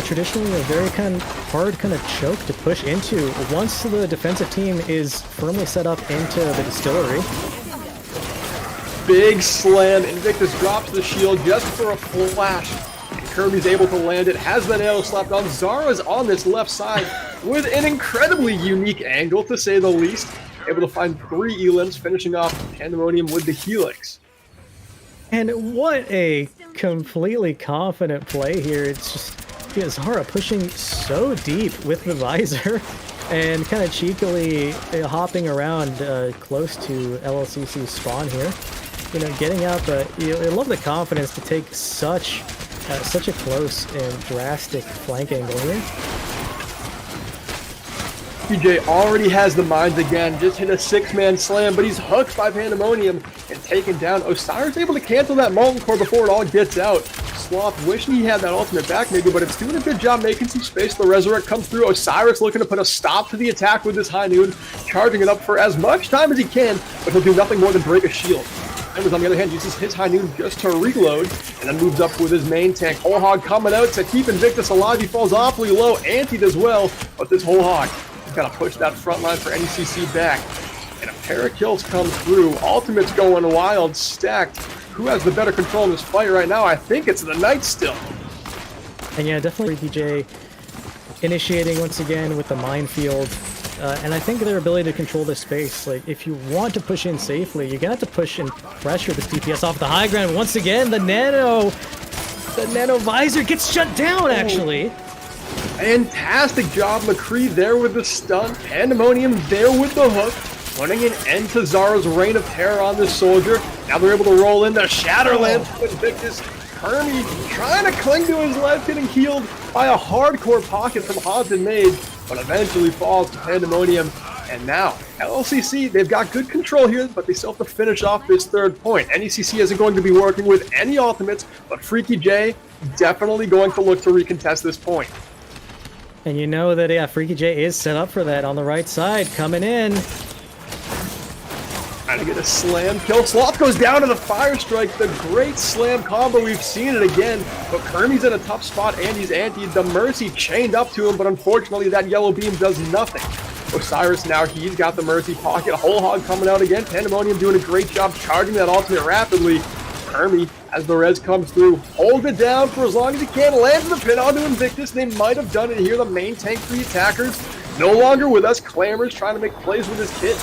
traditionally a very hard choke to push into. Once the defensive team is firmly set up into the distillery. Big slam. Invictus drops the shield just for a flash. Kirby's able to land it, has the nail slapped on. Zara's on this left side with an incredibly unique angle, to say the least. Able to find 3 elims, finishing off Pandemonium with the Helix. And what a completely confident play here. It's just Zara pushing so deep with the visor and kind of cheekily hopping around close to LLCC's spawn here. You know, getting out I love the confidence to take such a close and drastic flank angle here. PJ already has the mines again, just hit a 6-man slam, but he's hooked by Pandemonium and taken down. Osiris able to cancel that Molten Core before it all gets out. Sloth wishing he had that ultimate back maybe, but it's doing a good job making some space. The Resurrect comes through. Osiris looking to put a stop to the attack with this High Noon, charging it up for as much time as he can, but he'll do nothing more than break a shield. Embers, on the other hand, uses his High Noon just to reload, and then moves up with his main tank. Whole Hog coming out to keep Invictus alive. He falls awfully low, antied as well, but this Whole Hog gotta push that front line for NECC back. And a pair of kills come through. Ultimate's going wild, stacked. Who has the better control in this fight right now? I think it's the Knights still. And yeah, definitely PJ initiating once again with the minefield. And I think their ability to control this space. Like, if you want to push in safely, you're gonna have to push and pressure this DPS off the high ground. Once again, the nano visor gets shut down, actually. Fantastic job, McCree there with the stun. Pandemonium there with the hook. Putting an end to Zara's reign of terror on this soldier. Now they're able to roll in the Shatterland to Invictus. Hermie trying to cling to his life, getting healed by a hardcore pocket from Haunted Maid, but eventually falls to Pandemonium. And now, LLCC, they've got good control here, but they still have to finish off this 3rd point. NECC isn't going to be working with any ultimates, but Freaky J definitely going to look to recontest this point. And you know that, yeah, Freaky J is set up for that on the right side, coming in. Trying to get a slam kill. Sloth goes down to the Fire Strike, the great slam combo. We've seen it again, but Kermie's in a tough spot, and he's antied. The Mercy chained up to him, but unfortunately that yellow beam does nothing. Osiris now, he's got the Mercy pocket. A Whole Hog coming out again. Pandemonium doing a great job charging that ultimate rapidly. Hermie, as the res comes through, holds it down for as long as he can, lands the pin onto Invictus. They might have done it here. The main tank for the attackers, no longer with us. Clamors trying to make plays with his kit.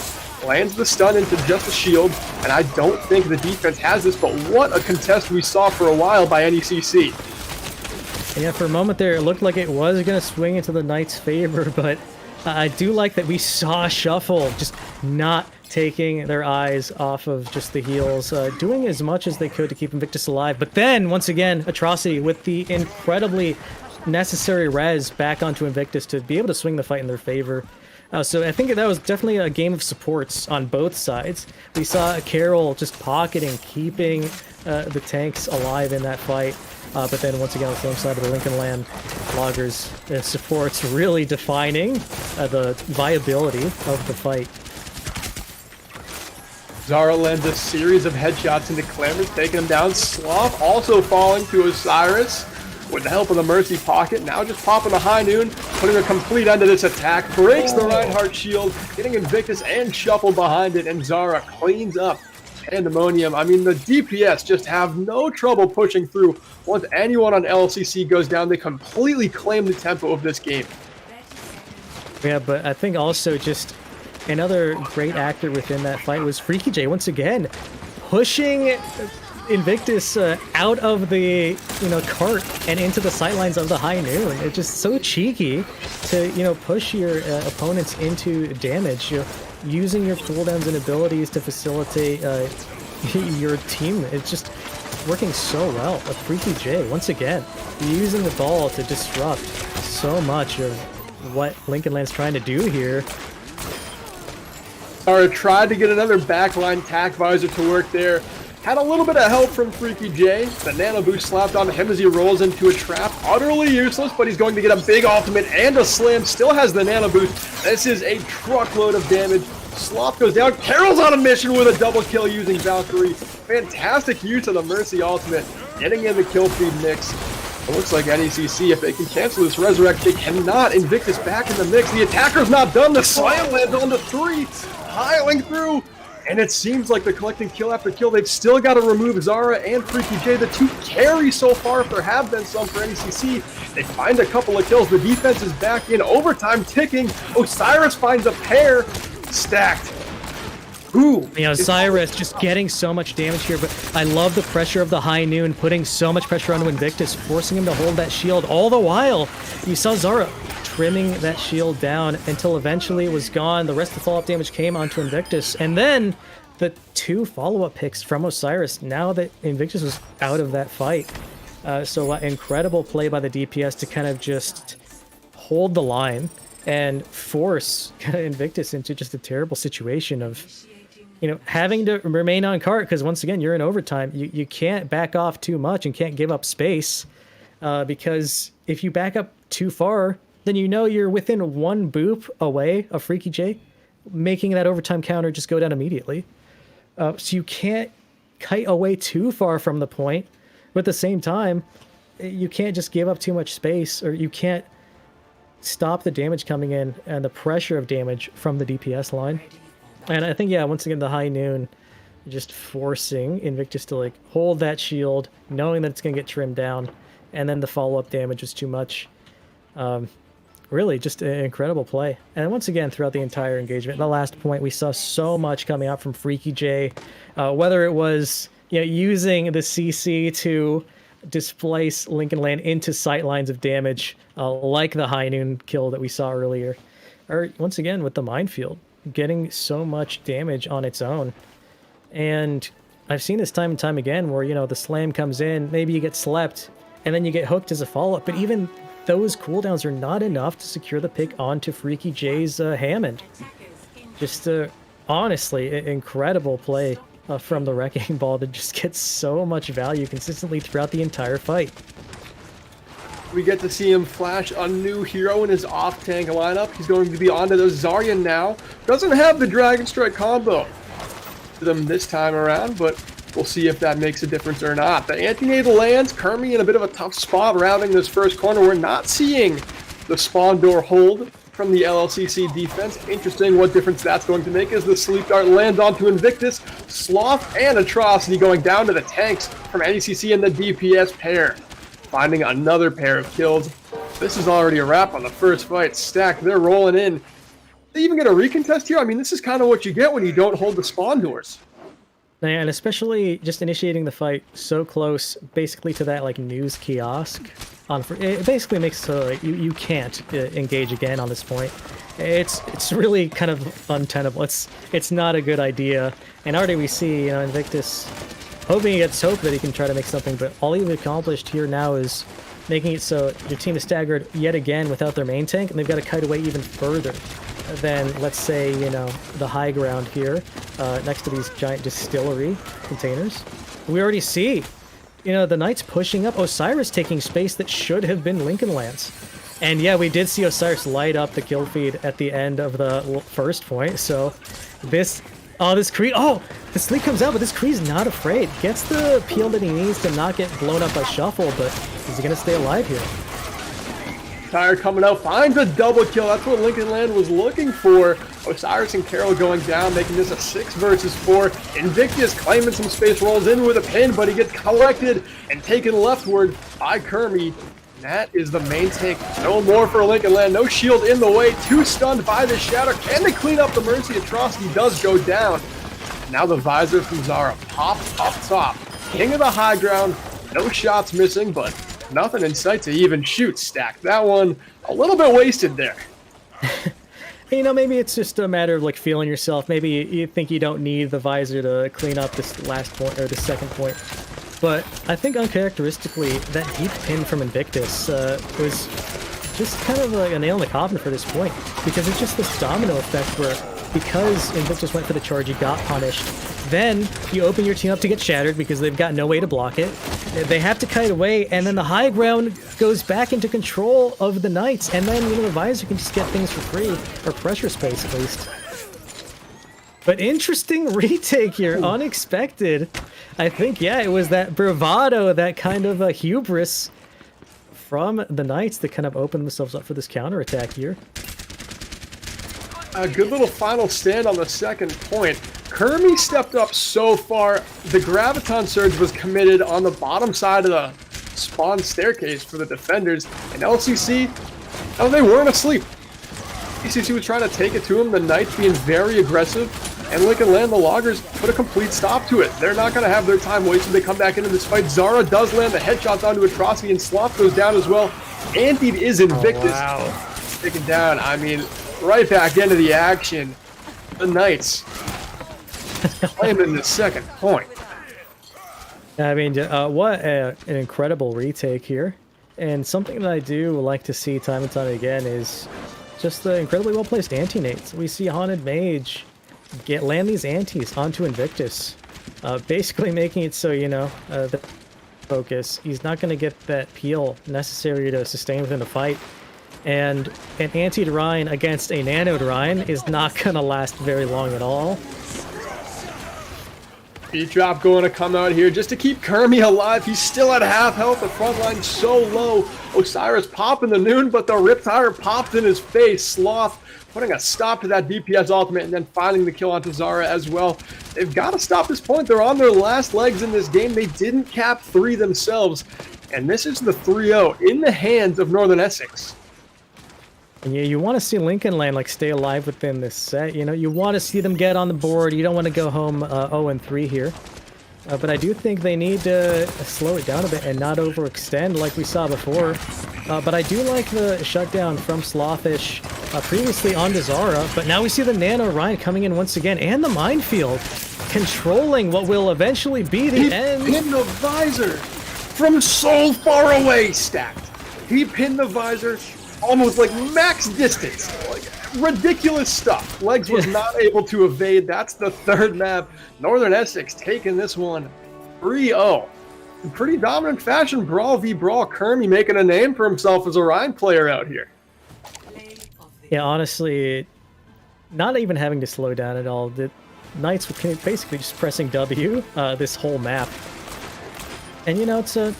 Lands the stun into just a shield, and I don't think the defense has this, but what a contest we saw for a while by NECC. Yeah, for a moment there, it looked like it was going to swing into the Knights' favor, but I do like that we saw Shuffle just not taking their eyes off of just the heals, doing as much as they could to keep Invictus alive. But then, once again, Atrocity with the incredibly necessary res back onto Invictus to be able to swing the fight in their favor. So I think that was definitely a game of supports on both sides. We saw Carol just pocketing, keeping the tanks alive in that fight. But then once again on the same side of the Lincoln Land, Loggers supports really defining the viability of the fight. Zara lands a series of headshots into Clamors, taking him down. Sloth also falling to Osiris with the help of the Mercy pocket. Now just popping the High Noon, putting a complete end to this attack. Breaks the Reinhardt shield, getting Invictus and Shuffle behind it, and Zara cleans up Pandemonium. I mean, the DPS just have no trouble pushing through. Once anyone on LCC goes down, they completely claim the tempo of this game. Yeah, but I think also just another great actor within that fight was Freaky J, once again, pushing Invictus out of the, cart and into the sightlines of the High Noon. It's just so cheeky to, push your opponents into damage, using your cooldowns and abilities to facilitate your team. It's just working so well. A Freaky J, once again, using the ball to disrupt so much of what Lincoln Land's trying to do here. Zara tried to get another backline tack visor to work there. Had a little bit of help from Freaky J. The nano boost slapped onto him as he rolls into a trap. Utterly useless, but he's going to get a big ultimate and a slam. Still has the nano boost. This is a truckload of damage. Sloth goes down. Carol's on a mission with a double kill using Valkyrie. Fantastic use of the Mercy ultimate. Getting in the kill feed mix. It looks like NECC, if they can cancel this Resurrect, they cannot. Invictus back in the mix. The attacker's not done. The slam lands onto 3. Piling through. And it seems like they're collecting kill after kill. They've still got to remove Zara and Freaky J, the two carry so far, if there have been some for NECC. They find a couple of kills. The defense is back in overtime ticking. Osiris finds a pair stacked. Ooh. You know, Cyrus just getting so much damage here, but I love the pressure of the High Noon, putting so much pressure onto Invictus, forcing him to hold that shield. All the while, you saw Zara trimming that shield down until eventually it was gone. The rest of the follow-up damage came onto Invictus, and then the two follow-up picks from Osiris, now that Invictus was out of that fight. So incredible play by the DPS to kind of just hold the line and force Invictus into just a terrible situation of, you know, having to remain on cart, because once again, you're in overtime. You can't back off too much and can't give up space, because if you back up too far, then you know you're within one boop away of Freaky J, making that overtime counter just go down immediately. So you can't kite away too far from the point, but at the same time, you can't just give up too much space, or you can't stop the damage coming in and the pressure of damage from the DPS line. And I think, yeah, once again, the High Noon just forcing Invictus to, like, hold that shield, knowing that it's going to get trimmed down, and then the follow-up damage was too much. Really, just an incredible play. And once again, throughout the entire engagement, the last point, we saw so much coming out from Freaky J, whether it was, you know, using the CC to displace Lincoln Land into sight lines of damage, like the High Noon kill that we saw earlier, or once again with the minefield, getting so much damage on its own. And I've seen this time and time again where, you know, the slam comes in, maybe you get slept, and then you get hooked as a follow-up, but even those cooldowns are not enough to secure the pick onto Freaky J's Hammond. Just honestly, incredible play from the Wrecking Ball to just get so much value consistently throughout the entire fight. We get to see him flash a new hero in his off-tank lineup. He's going to be onto the Zarya now. Doesn't have the Dragon Strike combo to them this time around, but we'll see if that makes a difference or not. The antenatal lands, Kermie in a bit of a tough spot rounding this first corner. We're not seeing the spawn door hold from the LLCC defense. Interesting what difference that's going to make as the sleep dart lands onto Invictus. Sloth and Atrocity going down to the tanks from NECC and the DPS pair. Finding another pair of kills. This is already a wrap on the first fight. Stacked, they're rolling in. They even get a recontest here? I mean, this is kind of what you get when you don't hold the spawn doors. And especially just initiating the fight so close, basically to that like news kiosk. It basically makes it so like, you can't engage again on this point. It's really kind of untenable. It's not a good idea. And already we see, you know, Invictus hoping he gets hope that he can try to make something, but all he's accomplished here now is making it so your team is staggered yet again without their main tank, and they've got to kite away even further than, let's say, you know, the high ground here, next to these giant distillery containers. We already see, you know, the Knights pushing up, Osiris taking space that should have been Lincoln Lands. And yeah, we did see Osiris light up the kill feed at the end of the first point, so this Kree, the sleep comes out, but this Kree's not afraid. Gets the peel that he needs to not get blown up by Shuffle, but is he going to stay alive here? Tire coming out, finds a double kill. That's what Lincoln Land was looking for. Osiris and Carol going down, making this a 6 versus 4. Invictus claiming some space, rolls in with a pin, but he gets collected and taken leftward by Kermie. That is the main tank. No more for Lincoln Land. No shield in the way. Too stunned by the shatter. Can they clean up the Mercy? Atrocity does go down. Now the visor from Zara pops up top. King of the high ground. No shots missing, but nothing in sight to even shoot. Stacked that one a little bit wasted there. You know, maybe it's just a matter of like feeling yourself. Maybe you think you don't need the visor to clean up this last point or the second point. But I think uncharacteristically, that deep pin from Invictus was just kind of like a nail in the coffin for this point. Because it's just this domino effect where, because Invictus went for the charge, he got punished. Then you open your team up to get shattered because they've got no way to block it. They have to kite away, and then the high ground goes back into control of the Knights. And then, you know, the visor can just get things for free, or pressure space at least. But interesting retake here, unexpected. I think, yeah, it was that bravado, that kind of hubris from the Knights that kind of opened themselves up for this counterattack here. A good little final stand on the second point. Kermie stepped up so far. The Graviton Surge was committed on the bottom side of the spawn staircase for the defenders. And LCC, oh, they weren't asleep. LCC was trying to take it to him. The Knights being very aggressive. And Lincoln Land, the Loggers, put a complete stop to it. They're not going to have their time wasted. They come back into this fight. Zara does land the headshots onto Atrocity, and Sloth goes down as well. Antied is Invictus. Oh, wow. Taken down. I mean, right back into the action. The Knights claiming the second point. I mean, what an incredible retake here. And something that I do like to see time and time again is just the incredibly well-placed anti-nates. We see Haunted Mage land these antis onto Invictus, basically making it so, you know, the focus. He's not going to get that peel necessary to sustain within the fight. And an anti Rhine against a nano Rhine is not going to last very long at all. Beat drop going to come out here just to keep Kermie alive. He's still at half health. The front line so low. Osiris popping the noon, but the Riptire popped in his face. Sloth putting a stop to that DPS ultimate and then finding the kill onto Zara as well. They've got to stop this point. They're on their last legs in this game. They didn't cap 3 themselves. And this is the 3-0 in the hands of Northern Essex. And yeah, you want to see Lincoln Land like stay alive within this set. You know, you want to see them get on the board. You don't want to go home 0-3 here. But I do think they need to slow it down a bit and not overextend like we saw before. But I do like the shutdown from Slothish previously onto Zara. But now we see the Nano Ryan coming in once again and the Minefield controlling what will eventually be the end. He pinned the visor from so far away, Stacked. He pinned the visor almost like max distance. Like, ridiculous stuff. Legs was not able to evade. That's the third map. Northern Essex taking this one 3-0. In pretty dominant fashion, Brawl v Brawl. Kermie making a name for himself as a Rhine player out here. Yeah, honestly, not even having to slow down at all. The Knights were basically just pressing W this whole map. And, you know, it's a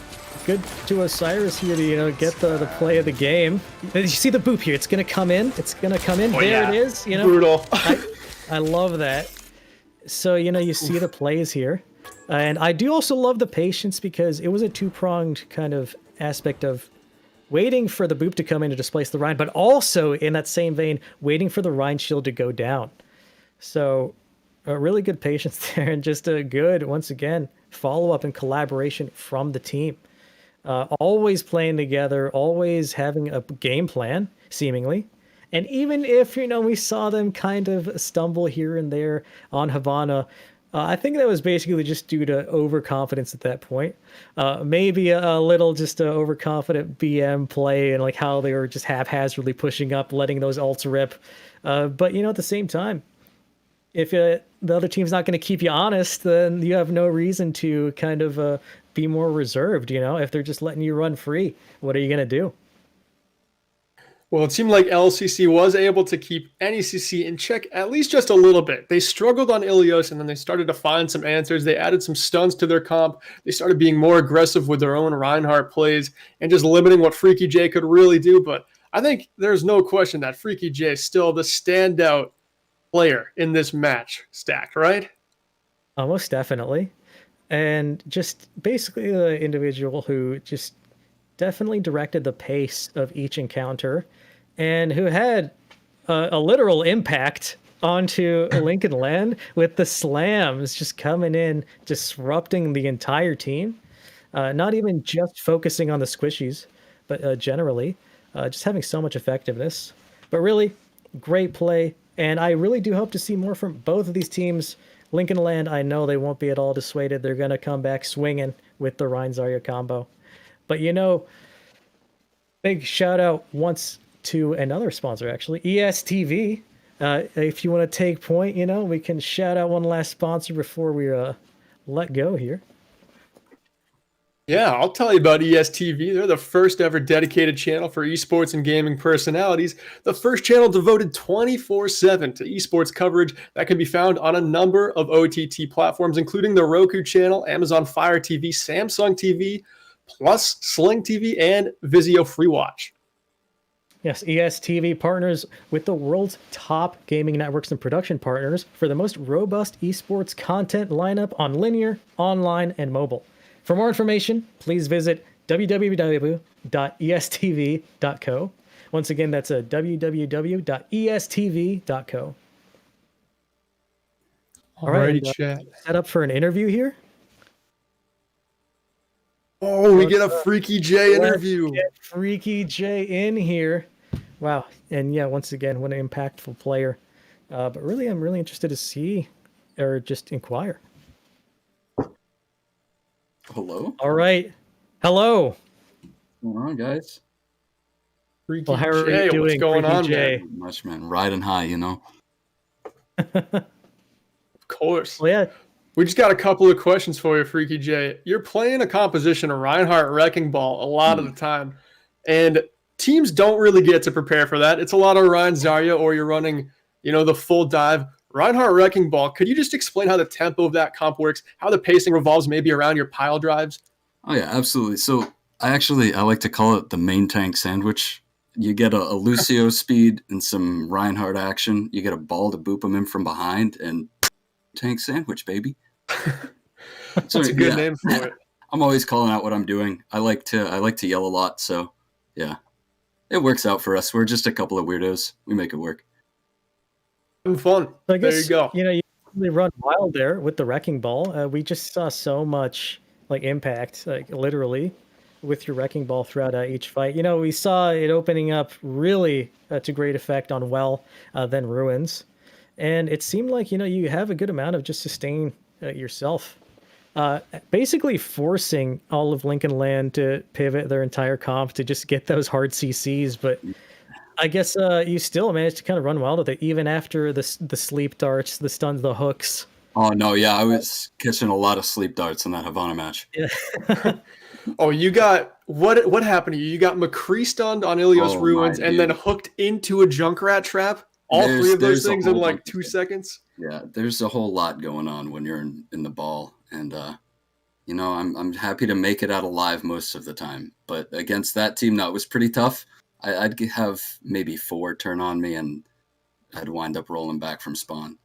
good to Osiris here to, you know, get the play of the game. You see the boop here. It's going to come in. It's going to come in. Oh, there yeah. it is. You know, Brutal. I love that. So, you know, you see the plays here. And I do also love the patience because it was a two-pronged kind of aspect of waiting for the boop to come in to displace the Rhine, but also in that same vein, waiting for the Rhine shield to go down. So a really good patience there and just a good, once again, follow-up and collaboration from the team. Always playing together, always having a game plan, seemingly. And even if, you know, we saw them kind of stumble here and there on Havana, I think that was basically just due to overconfidence at that point. Maybe a little just overconfident BM play and like how they were just haphazardly pushing up, letting those ults rip. But, you know, at the same time, if the other team's not going to keep you honest, then you have no reason to kind of be more reserved, you know? If they're just letting you run free, what are you going to do? Well, it seemed like LCC was able to keep NECC in check at least just a little bit. They struggled on Ilios, and then they started to find some answers. They added some stuns to their comp. They started being more aggressive with their own Reinhardt plays and just limiting what Freaky J could really do. But I think there's no question that Freaky J is still the standout player in this match, Stacked, right? Almost definitely. And just basically the individual who just definitely directed the pace of each encounter and who had a literal impact onto Lincoln Land with the slams just coming in, disrupting the entire team. Not even just focusing on the squishies, but generally just having so much effectiveness. But really, great play. And I really do hope to see more from both of these teams. Lincoln Land, I know they won't be at all dissuaded. They're going to come back swinging with the Rhine Zarya combo. But, you know, big shout out once to another sponsor, actually, ESTV. If you want to take point, you know, we can shout out one last sponsor before we let go here. Yeah, I'll tell you about ESTV. They're the first ever dedicated channel for esports and gaming personalities. The first channel devoted 24/7 to esports coverage that can be found on a number of OTT platforms, including the Roku channel, Amazon Fire TV, Samsung TV, plus Sling TV, and Vizio Free Watch. Yes, ESTV partners with the world's top gaming networks and production partners for the most robust esports content lineup on linear, online, and mobile. For more information, please visit www.estv.co. Once again, that's a www.estv.co. All right, chat. set up for an interview here. Oh, we get a Freaky J interview. Let's get Freaky J in here. Wow. And yeah, once again, what an impactful player. But really, I'm really interested to see or just inquire. Hello? All right. Hello. What's going on, guys? Freaky Well, how are J, you doing, what's going Freaky on, J? man? Not much, man. Riding high, you know? Of course. Well, yeah. We just got a couple of questions for you, Freaky J. You're playing a composition of Reinhardt Wrecking Ball a lot of the time, and teams don't really get to prepare for that. It's a lot of Ryan Zarya, or you're running, the full dive. Reinhardt Wrecking Ball, could you just explain how the tempo of that comp works, how the pacing revolves maybe around your pile drives? Oh, yeah, absolutely. So I like to call it the main tank sandwich. You get a Lucio speed and some Reinhardt action. You get a ball to boop him in from behind, and tank sandwich, baby. That's a good name for it. I'm always calling out what I'm doing. I like to yell a lot, so yeah. It works out for us. We're just a couple of weirdos. We make it work. Having fun. So I guess, there you go. You really run wild there with the Wrecking Ball. We just saw so much impact, literally, with your Wrecking Ball throughout each fight. We saw it opening up really to great effect on then Ruins. And it seemed like, you have a good amount of just sustain yourself. Basically forcing all of Lincoln Land to pivot their entire comp to just get those hard CCs. But I guess you still managed to kind of run wild with it, even after the sleep darts, the stuns, the hooks. Oh, no, yeah, I was catching a lot of sleep darts in that Havana match. Yeah. Oh, you got what happened to you? You got McCree stunned on Ilios Ruins and then hooked into a Junkrat trap. All three of those things in like 2 seconds. Yeah, there's a whole lot going on when you're in the ball, and I'm happy to make it out alive most of the time. But against that team, that was pretty tough. I'd have maybe 4 turn on me, and I'd wind up rolling back from spawn.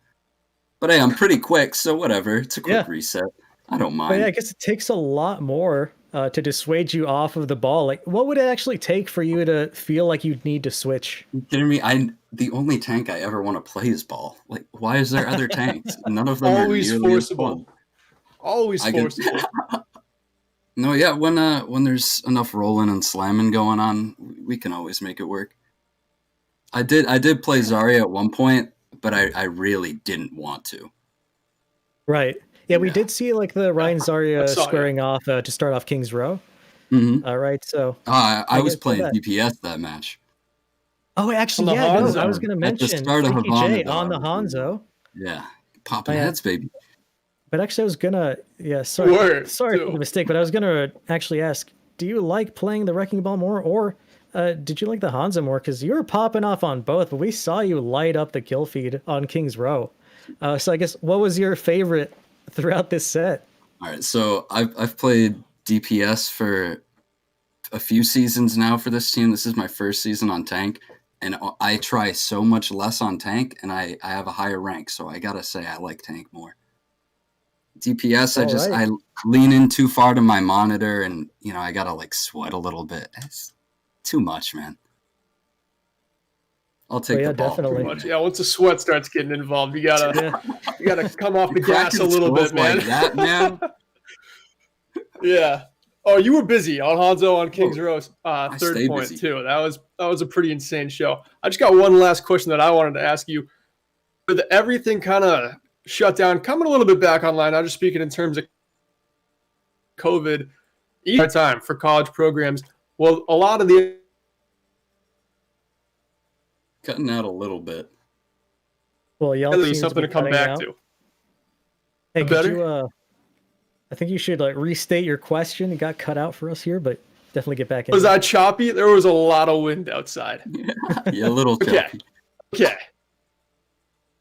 But hey, I'm pretty quick, so whatever. It's a quick reset. I don't mind. But yeah, I guess it takes a lot more to dissuade you off of the ball. Like, what would it actually take for you to feel like you'd need to switch? Are you kidding me? The only tank I ever want to play is ball. Like, why is there other tanks? None of them always are nearly forcible. as fun. Always forcible. No, yeah, when there's enough rolling and slamming going on, we can always make it work. I did play Zarya at one point, but I really didn't want to. Right. Yeah, we did see the Ryan Zarya squaring off to start off King's Row. Mm-hmm. All right, so I was playing DPS that match. Oh, actually, yeah, no, I was going to mention at the start of Freaky Havana, J on the Hanzo. Yeah, popping heads, baby. But actually, I was gonna, sorry for the mistake, but I was gonna actually ask, do you like playing the Wrecking Ball more, or did you like the Hanzo more? Because you were popping off on both, but we saw you light up the kill feed on King's Row. So I guess, what was your favorite throughout this set? All right, so I've played DPS for a few seasons now for this team. This is my first season on tank, and I try so much less on tank, and I have a higher rank, so I gotta say I like tank more. DPS, I lean in too far to my monitor, and I gotta sweat a little bit. It's too much, man. I'll take the ball. Definitely. Yeah, once the sweat starts getting involved, you gotta come off the gas a little bit, man. Like that, man. Yeah. Oh, you were busy on Hanzo on King's Row, third point busy too. That was a pretty insane show. I just got one last question that I wanted to ask you. With everything kind of shut down, coming a little bit back online. I'm just speaking in terms of COVID. Each time for college programs. Well, a lot of the cutting out a little bit. Well, y'all there's something to come back to. Hey, could you? I think you should restate your question. It got cut out for us here, but definitely get back in. Was that choppy? There was a lot of wind outside. Yeah, a little choppy. Okay.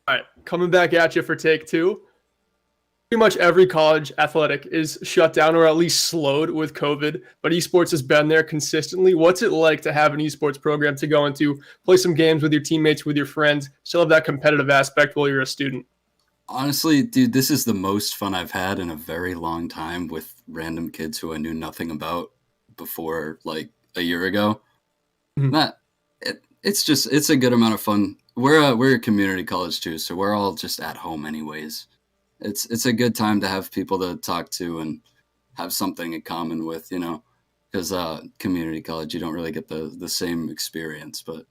All right, coming back at you for take 2. pretty much every college athletic is shut down or at least slowed with COVID, but esports has been there consistently. What's it like to have an esports program to go into, play some games with your teammates, with your friends, still have that competitive aspect while you're a student? Honestly, dude, this is the most fun I've had in a very long time with random kids who I knew nothing about before, like a year ago. Mhm. It's a good amount of fun. We're a community college too, so we're all just at home anyways. It's a good time to have people to talk to and have something in common with, because community college you don't really get the same experience. But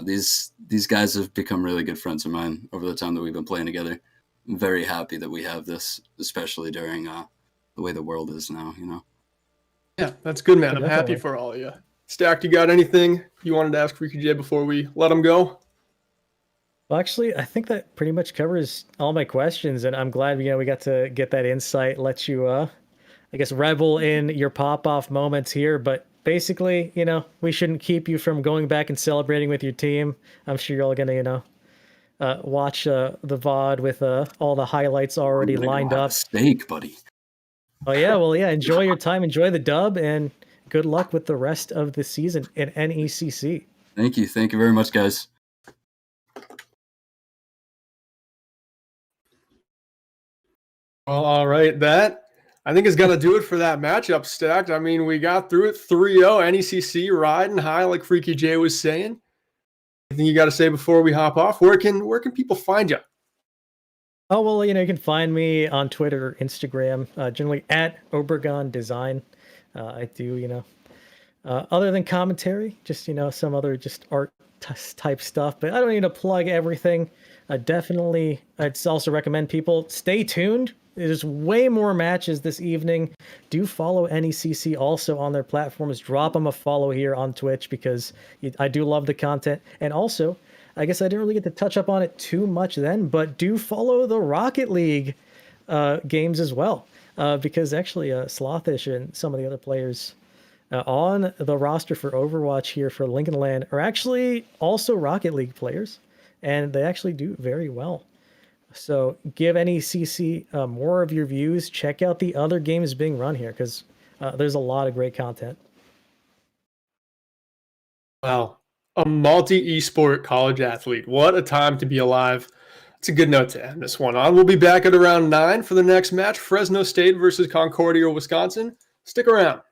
these guys have become really good friends of mine over the time that we've been playing together. I'm very happy that we have this, especially during the way the world is now. Yeah, that's good, man. I'm happy Definitely. for all of you. Stacked, you got anything you wanted to ask Freaky J before we let him go? Well, actually, I think that pretty much covers all my questions, and I'm glad we got to get that insight, let you I guess revel in your pop-off moments here, but basically, we shouldn't keep you from going back and celebrating with your team. I'm sure you're all gonna, watch the VOD with all the highlights I'm already gonna go lined have a up. steak, buddy. Oh yeah, well yeah, enjoy your time, enjoy the dub, and good luck with the rest of the season in NECC. Thank you very much, guys. Well, all right. That, I think, is going to do it for that matchup, Stacked. I mean, we got through it 3-0, NECC riding high, like Freaky J was saying. Anything you got to say before we hop off? Where can people find you? Oh well, you can find me on Twitter, Instagram, generally at Obergon Design. I do, other than commentary, just some other just art type stuff. But I don't need to plug everything. Definitely, I'd also recommend people stay tuned. There's way more matches this evening. Do follow NECC also on their platforms. Drop them a follow here on Twitch because I do love the content. And also, I guess I didn't really get to touch up on it too much then, but do follow the Rocket League games as well. Because actually, Slothish and some of the other players on the roster for Overwatch here for Lincoln Land are actually also Rocket League players, and they actually do very well. So give NECC more of your views. Check out the other games being run here because there's a lot of great content. Wow. A multi esport college athlete. What a time to be alive. It's a good note to end this one on. We'll be back at around 9 for the next match, Fresno State versus Concordia, Wisconsin. Stick around.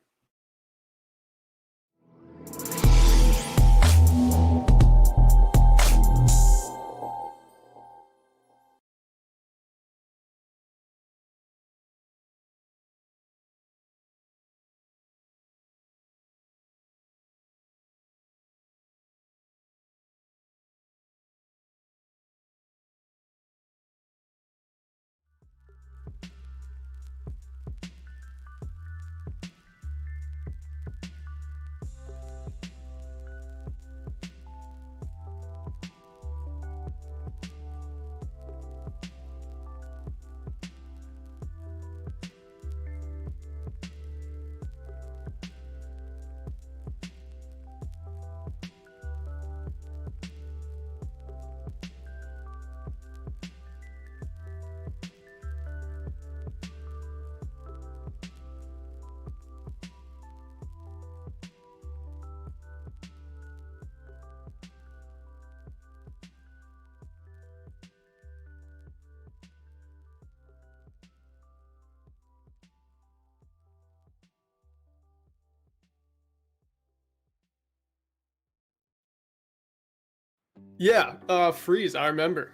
Yeah, Freeze, I remember.